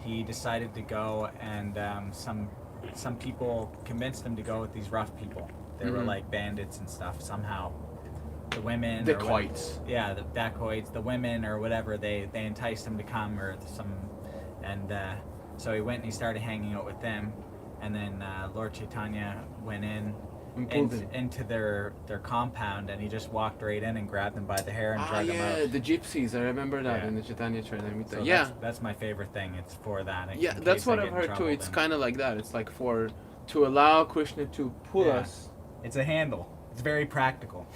Speaker 2: He decided to go, and some people convinced him to go with these rough people. They were like bandits and stuff. Somehow, the women,
Speaker 1: dacoits.
Speaker 2: Yeah, the dacoits, the women or whatever. They enticed him to come and so he went and he started hanging out with them, and then Lord Chaitanya went into their compound, and he just walked right in and grabbed them by the hair and dragged them out.
Speaker 1: The gypsies. I remember that in the Chaitanya Charitamrita.
Speaker 2: So that's my favorite thing. It's for that.
Speaker 1: That's what I've heard too. It's kind of like that. It's like to allow Krishna to pull us.
Speaker 2: It's a handle. It's very practical.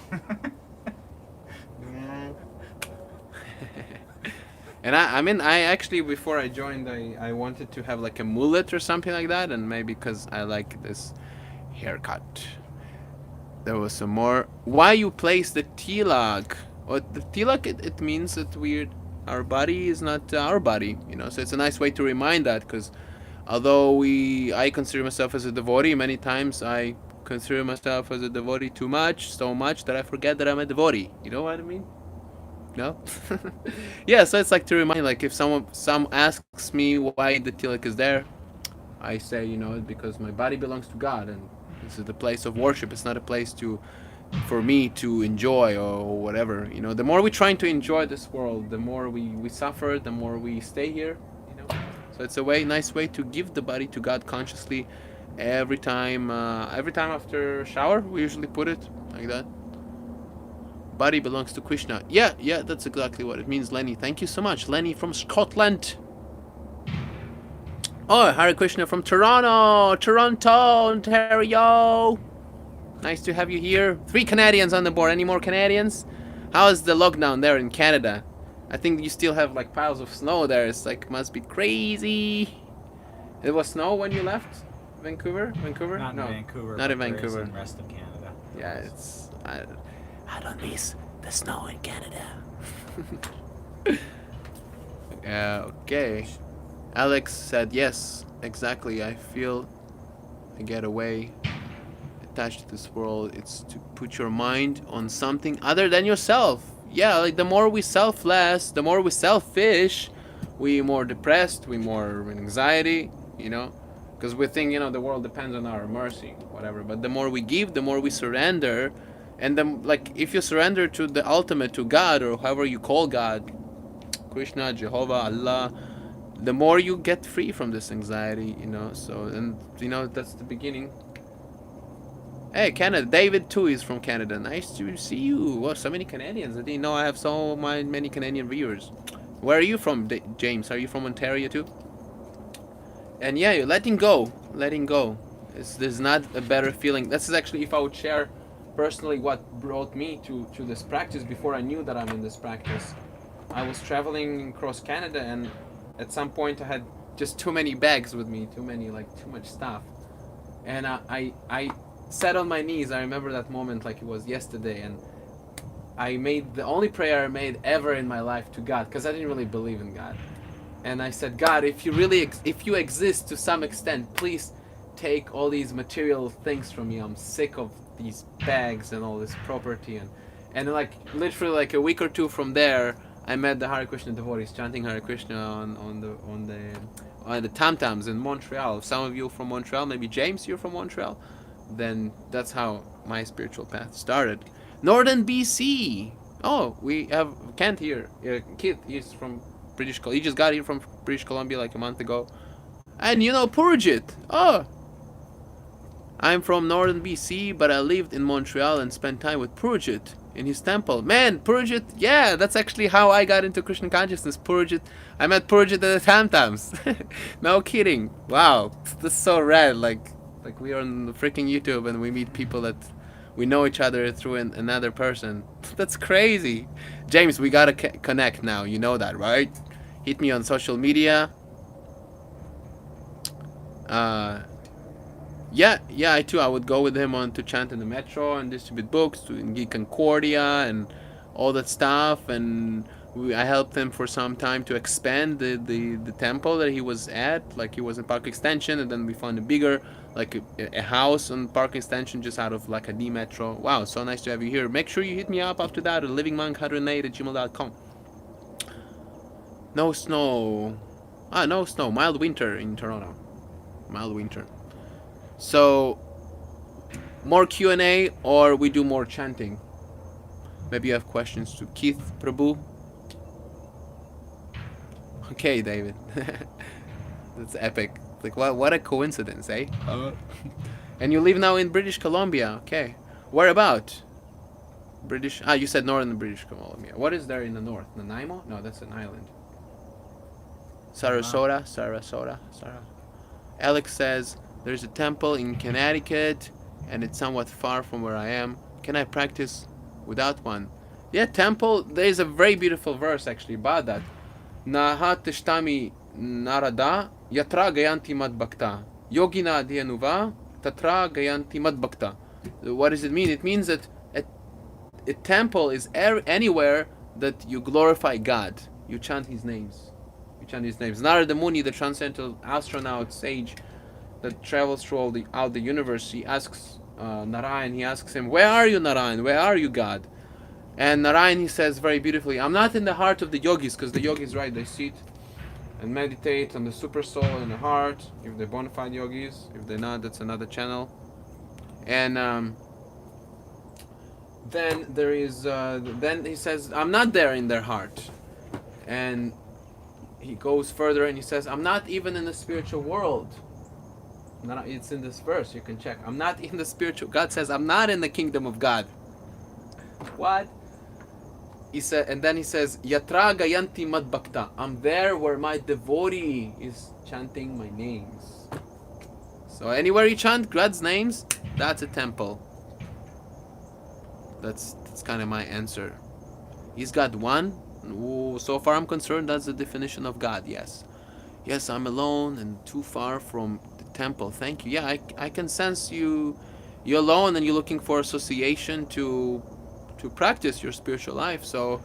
Speaker 1: And I actually, before I joined, I wanted to have like a mullet or something like that, and maybe because I like this haircut. There was some more. Why you place the tilak? Or the tilak, it means that our body is not our body, so it's a nice way to remind that, because although I consider myself as a devotee, many times I consider myself as a devotee so much that I forget that I'm a devotee. You know what I mean? No? Yeah, so it's like to remind, like if some asks me why the tilak is there, I say, because my body belongs to God, and this is the place of worship. It's not a place for me to enjoy or whatever. The more we're trying to enjoy this world, the more we suffer, the more we stay here. So it's a nice way to give the body to God consciously. Every time after shower, we usually put it like that. Body belongs to Krishna. Yeah, that's exactly what it means, Lenny. Thank you so much, Lenny from Scotland. Oh, Hare Krishna from Toronto, Ontario. Nice to have you here. 3 Canadians on the board. Any more Canadians? How is the lockdown there in Canada? I think you still have like piles of snow there. It's like must be crazy. It was snow when you left Vancouver?
Speaker 2: Not in Vancouver.
Speaker 1: Not in Vancouver.
Speaker 2: In the rest of Canada.
Speaker 1: Yeah, it's I don't miss the snow in Canada. Okay. Alex said yes, exactly. I feel I get away attached to this world. It's to put your mind on something other than yourself. Yeah, like the more we selfless, the more we selfish, we more depressed, we more anxiety, because we think, the world depends on our mercy, whatever. But the more we give, the more we surrender. And then, like, if you surrender to the ultimate, to God, or however you call God, Krishna, Jehovah, Allah, the more you get free from this anxiety, So, and, that's the beginning. Hey, Canada. David, too, is from Canada. Nice to see you. Wow, so many Canadians. I didn't know I have so many Canadian viewers. Where are you from, James? Are you from Ontario, too? And yeah, you're letting go. There's not a better feeling. This is actually, if I would share personally what brought me to this practice before I knew that I'm in this practice. I was traveling across Canada, and at some point I had just too many bags with me, too much stuff. And I sat on my knees. I remember that moment like it was yesterday, and I made the only prayer I made ever in my life to God, because I didn't really believe in God. And I said, God, if you exist to some extent, please take all these material things from me. I'm sick of these bags and all this property. And like literally like a week or two from there, I met the Hare Krishna devotees chanting Hare Krishna on the tam-tams in Montreal. Some of you from Montreal, maybe James, you're from Montreal. Then that's how my spiritual path started. Northern BC. Oh, we have Kent here. Keith, he's from British Columbia. He just got here from British Columbia like a month ago. And you know Purjit. Oh, I'm from northern BC, but I lived in Montreal and spent time with Purjit in his temple. Man, Purjit, yeah, that's actually how I got into Krishna consciousness. Purjit, I met Purjit at the Tam Tams. No kidding. Wow, that's so rad. Like we are on the freaking YouTube and we meet people that we know each other through another person. That's crazy. James, we gotta connect now. You know that, right? Hit me on social media. Yeah, I too. I would go with him on to chant in the metro and distribute books to Geek Concordia and all that stuff. And I helped him for some time to expand the temple that he was at. Like he was in Park Extension, and then we found a bigger, like a house on Park Extension just out of like a D metro. Wow, so nice to have you here. Make sure you hit me up after that at livingmonk108@gmail.com. No snow. No snow. Mild winter in Toronto. Mild winter. So, more Q&A or we do more chanting? Maybe you have questions to Keith Prabhu? Okay, David. That's epic. Like, what a coincidence, eh? And you live now in British Columbia. Okay. Where about? British... you said northern British Columbia. What is there in the north? Nanaimo? No, that's an island. Sarasota. Alex says... There's a temple in Connecticut, and it's somewhat far from where I am. Can I practice without one? Yeah, temple. There's a very beautiful verse actually about that. Nahat tishtami narada yatra gayanti madbakta yogina dianuva tatra gayanti madbakta. What does it mean? It means that a temple is anywhere that you glorify God. You chant His names. Narada Muni, the transcendental astronaut sage that travels throughout the universe, he asks Narayan, he asks him, where are you, Narayan? Where are you, God? And Narayan, he says very beautifully, I'm not in the heart of the yogis, because the yogis, right, they sit and meditate on the super soul in the heart, if they're bona fide yogis. If they're not, that's another channel. And then there is, then he says, I'm not there in their heart. And he goes further and he says, I'm not even in the spiritual world. It's in this verse, you can check. I'm not in the spiritual. God says, I'm not in the kingdom of God. What? He said, and then he says, Yatra gayanti madbakta. I'm there where my devotee is chanting my names. So anywhere you chant God's names, that's a temple. That's kind of my answer. He's got one. Ooh, so far I'm concerned, that's the definition of God. Yes, I'm alone and too far from the temple. Thank you. Yeah, I can sense you're alone and you're looking for association to practice your spiritual life. So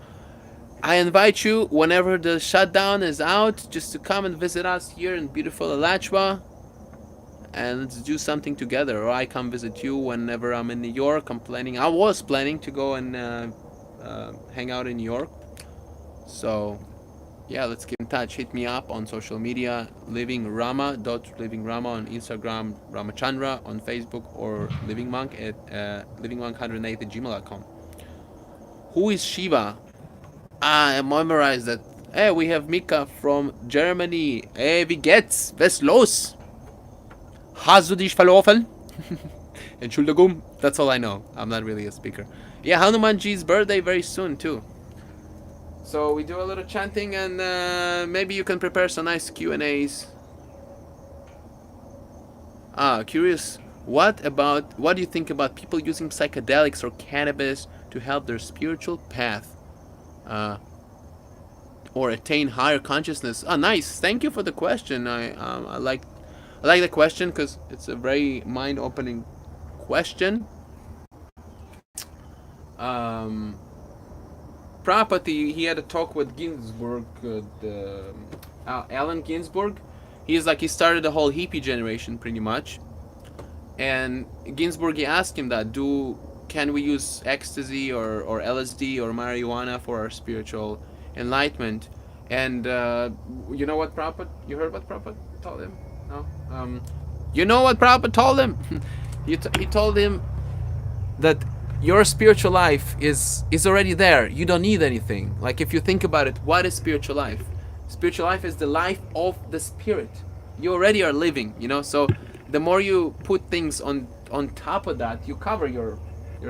Speaker 1: I invite you, whenever the shutdown is out, just to come and visit us here in beautiful Alachua, and let's do something together. Or I come visit you whenever I'm in New York. I was planning to go and hang out in New York. So yeah, let's get in touch. Hit me up on social media, livingrama on Instagram, Ramachandra on Facebook, or livingmonk at livingmonk108@gmail.com. Who is Shiva? I memorized that. Hey, we have Mika from Germany. Hey, wie geht's? Was los? Hast du dich verlaufen? Entschuldigung. That's all I know. I'm not really a speaker. Yeah, Hanumanji's birthday very soon too. So we do a little chanting, and maybe you can prepare some nice Q&As. Curious. What do you think about people using psychedelics or cannabis to help their spiritual path or attain higher consciousness? Nice. Thank you for the question. I like the question because it's a very mind-opening question. Prabhupada, he had a talk with Ginsburg, Allen Ginsburg. He started the whole hippie generation pretty much. And Ginsburg, he asked him that, can we use ecstasy or LSD or marijuana for our spiritual enlightenment? And you know what Prabhupada, you heard what Prabhupada told him? No? You know what Prabhupada told him? He told him that your spiritual life is already there. You don't need anything. Like, if you think about it, what is spiritual life? Spiritual life is the life of the spirit. you already are living, you know. So the more you put things on top of that, you cover your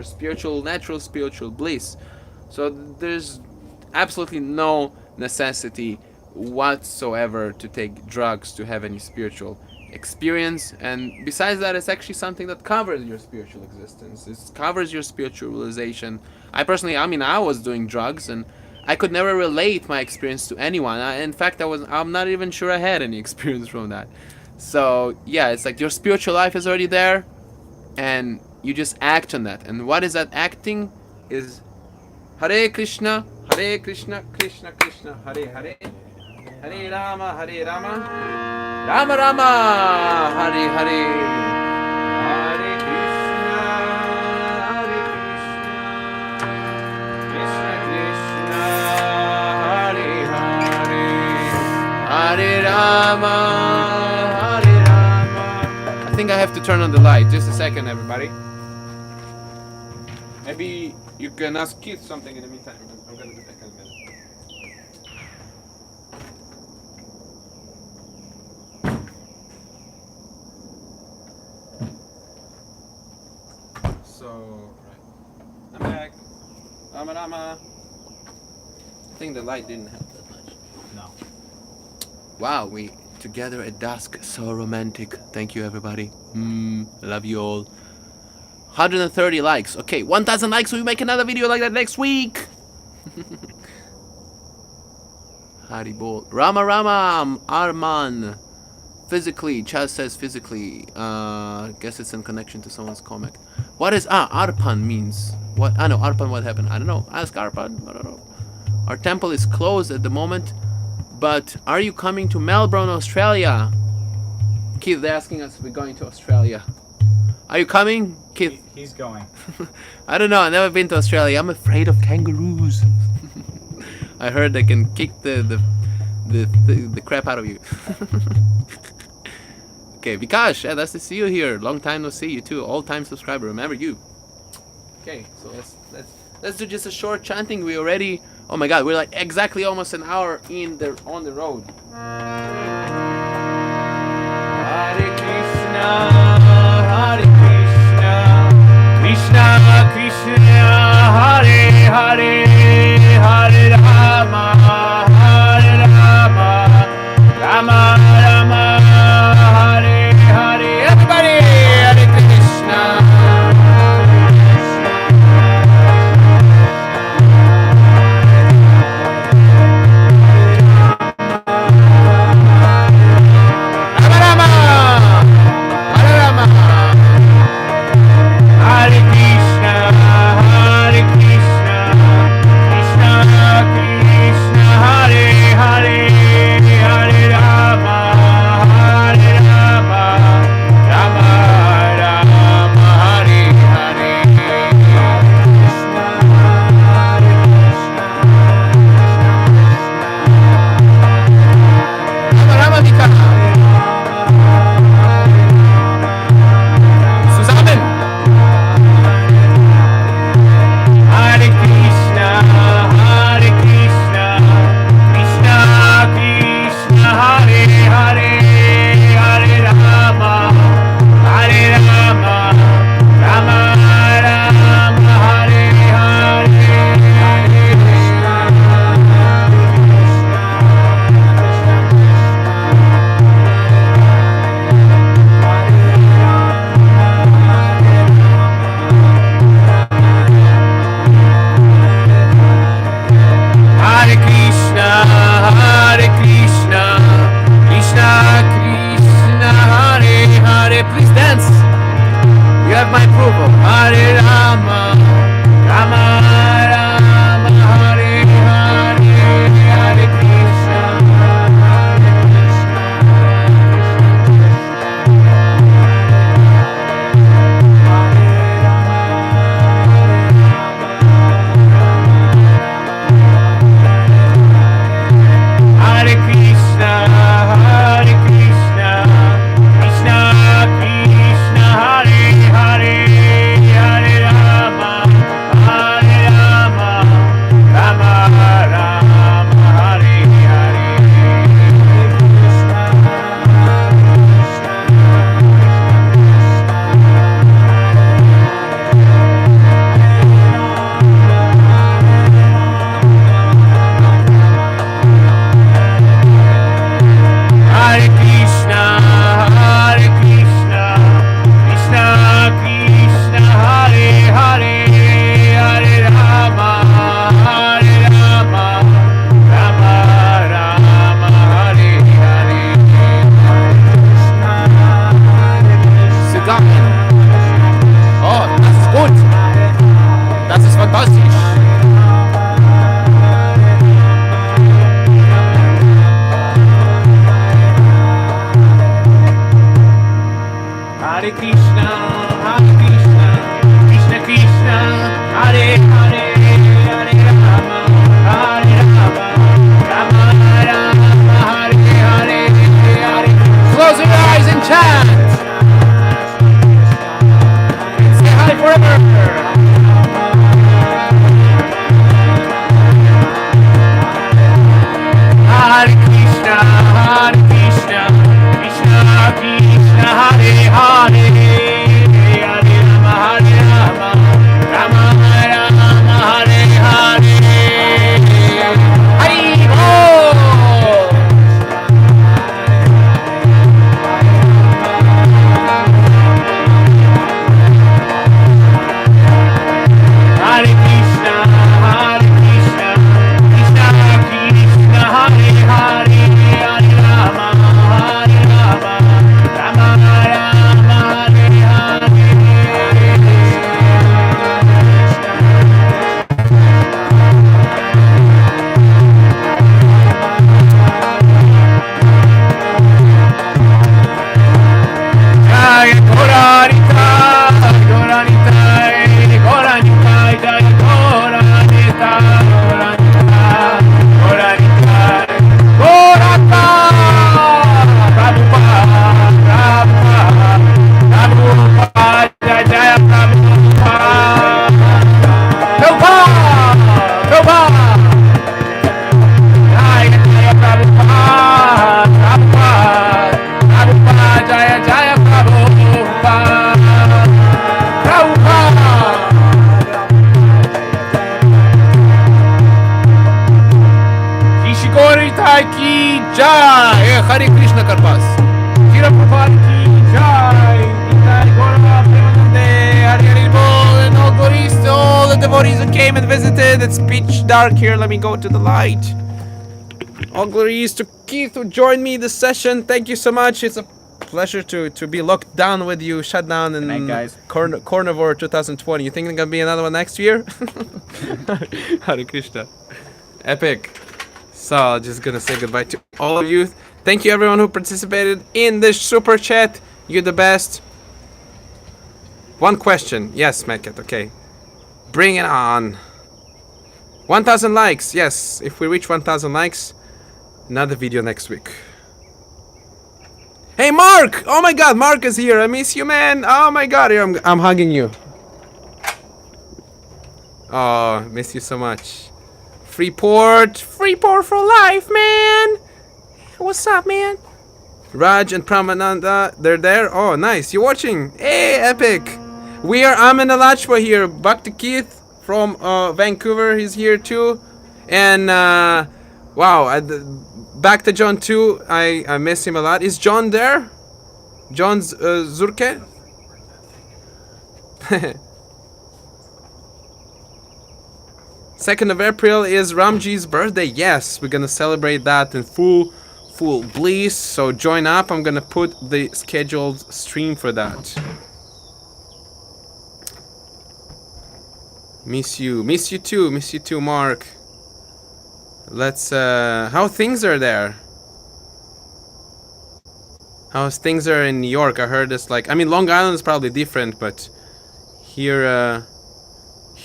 Speaker 1: spiritual, natural spiritual bliss. So there's absolutely no necessity whatsoever to take drugs to have any spiritual experience. And besides that, it's actually something that covers your spiritual existence. It covers your spiritual realization. I personally, I mean, I was doing drugs and I could never relate my experience to anyone. In fact, I'm not even sure I had any experience from that. So yeah, it's like your spiritual life is already there, and you just act on that. And what is that acting? Is Hare Krishna, Hare Krishna, Krishna Krishna, Hare Hare, Hare Rama, Hare Rama, Rama Rama, Hare Hare, Hare Krishna, Hare Krishna, Krishna Krishna, Hare Hare, Hare Rama, Hare Rama. I think I have to turn on the light. Just a second, everybody. Maybe you can ask Keith something in the meantime. I'm gonna be back in a minute. So, right. I'm back. Rama Rama. I think the light didn't help that much.
Speaker 2: No.
Speaker 1: Wow, we together at dusk. So romantic. Thank you, everybody. Love you all. 130 likes. Okay, 1,000 likes. We make another video like that next week. Haribol. Rama Rama Arman. Physically. Chaz says physically. Guess it's in connection to someone's comic. What is Arpan means? What? I know Arpan. What happened? I don't know. Ask Arpan. I don't know. Our temple is closed at the moment, but are you coming to Melbourne, Australia? Keith, they're asking us if we're going to Australia. Are you coming, Keith?
Speaker 2: He's going.
Speaker 1: I don't know. I've never been to Australia. I'm afraid of kangaroos. I heard they can kick the crap out of you. Okay, Vikash, nice to see you here. Long time no see. You too. All-time subscriber. Remember you. Okay, so let's do just a short chanting. We already. Oh my God, we're like exactly almost an hour on the road. Hare Krishna, Hare Krishna, Krishna Krishna, Hare Hare, Hare Rama, Hare Rama, Rama Rama, Hare Hare. Everybody, Hare Krishna. Hare Krishna. Karpas. Shira Prabhupada ki jai. Nitai Gaura Premanande. Hari Hari Bol. And all glories to all the devotees who came and visited. It's pitch dark here. Let me go to the light. All glories to Keith who joined me this session. Thank you so much. It's a pleasure to be locked down with you, shut down in Carnivore 2020. You think there's gonna be another one next year? Hare Krishna. Epic. So just gonna say goodbye to all of you. Thank you everyone who participated in this super chat. You're the best. One question. Yes, Medcat, okay. Bring it on. 1,000 likes. Yes, if we reach 1,000 likes, another video next week. Hey Mark! Oh my god, Mark is here. I miss you, man. Oh my god, here I'm hugging you. Oh, miss you so much. Freeport for life, man. What's up, man? Raj and Pramananda, they're there. Oh, nice. You're watching. Hey, epic. I'm in Alachwa here. Bhakti Keith from Vancouver. He's here too. And wow, back to John too. I miss him a lot. Is John there? John's Zurke? 2nd of April is Ramji's birthday. Yes, we're gonna celebrate that in full bliss. So join up. I'm gonna put the scheduled stream for that. Miss you too, Mark. Let's how things are there? How things are in New York? I heard it's like, I mean, Long Island is probably different, but here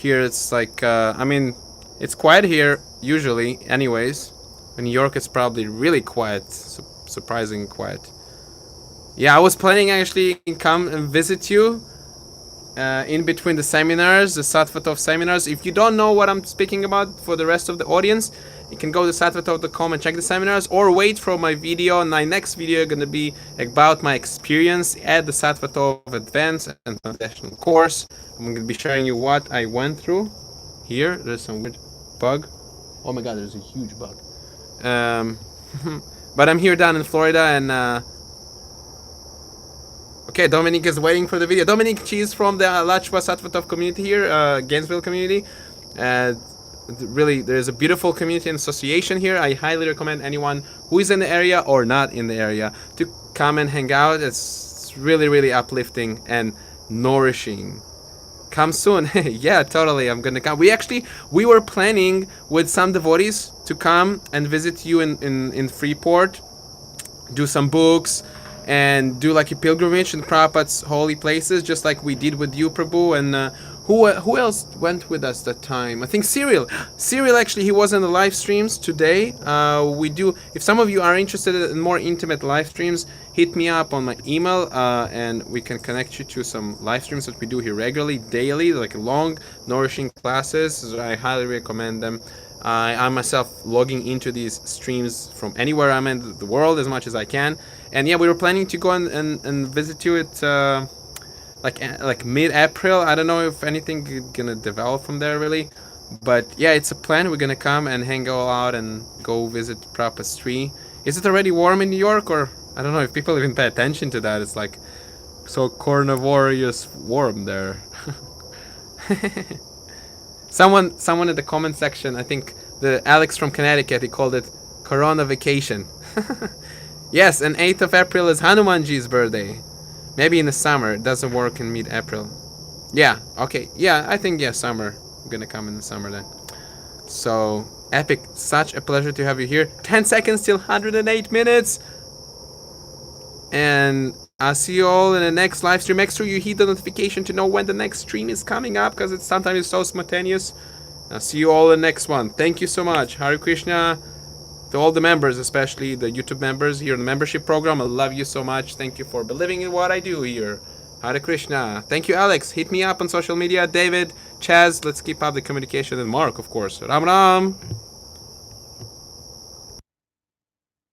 Speaker 1: it's like I mean, it's quiet here usually anyways. In New York it's probably really quiet, surprisingly quiet. Yeah, I was planning actually to come and visit you in between the seminars, the Sattvatov seminars. If you don't know what I'm speaking about for the rest of the audience, you can go to sattvatov.com and check the seminars, or wait for my video. My next video gonna be about my experience at the Sattvatov Advanced and Foundational course. I'm gonna be showing you what I went through. Here, there's some weird bug. Oh my god, there's a huge bug. But I'm here down in Florida, and okay, Dominic is waiting for the video. Dominic, she's from the Alachua Sattvatov community here, Gainesville community. Really, there's a beautiful community and association here. I highly recommend anyone who is in the area or not in the area to come and hang out. It's really, really uplifting and nourishing. Come soon. Yeah, totally. I'm gonna come. We were planning with some devotees to come and visit you in Freeport, do some books, and do like a pilgrimage in Prabhupada's holy places, just like we did with you, Prabhu. And who else went with us that time? I think Cyril. Cyril, actually, he was in the live streams today. We do. If some of you are interested in more intimate live streams, hit me up on my email, and we can connect you to some live streams that we do here regularly, daily, like long, nourishing classes. So I highly recommend them. I myself logging into these streams from anywhere I'm in the world as much as I can. And yeah, we were planning to go and visit you at like mid-April. I don't know if anything is gonna develop from there really, but yeah, it's a plan. We're gonna come and hang all out and go visit Prabhupada's tree. Is it already warm in New York, or I don't know if people even pay attention to that? It's like so carnivorous warm there. Someone in the comment section, I think the Alex from Connecticut, he called it Corona vacation. Yes, and 8th of April is Hanumanji's birthday. Maybe in the summer. It doesn't work in mid-April. Yeah, okay. Yeah, I think, yeah, summer. I'm gonna come in the summer then. So, epic. Such a pleasure to have you here. 10 seconds till 108 minutes. And I'll see you all in the next live stream. Make sure you hit the notification to know when the next stream is coming up, because it's sometimes so spontaneous. I'll see you all in the next one. Thank you so much. Hare Krishna. To all the members, especially the YouTube members here in the membership program, I love you so much. Thank you for believing in what I do here. Hare Krishna. Thank you, Alex. Hit me up on social media. David, Chaz, let's keep up the communication. And Mark, of course. Ram Ram.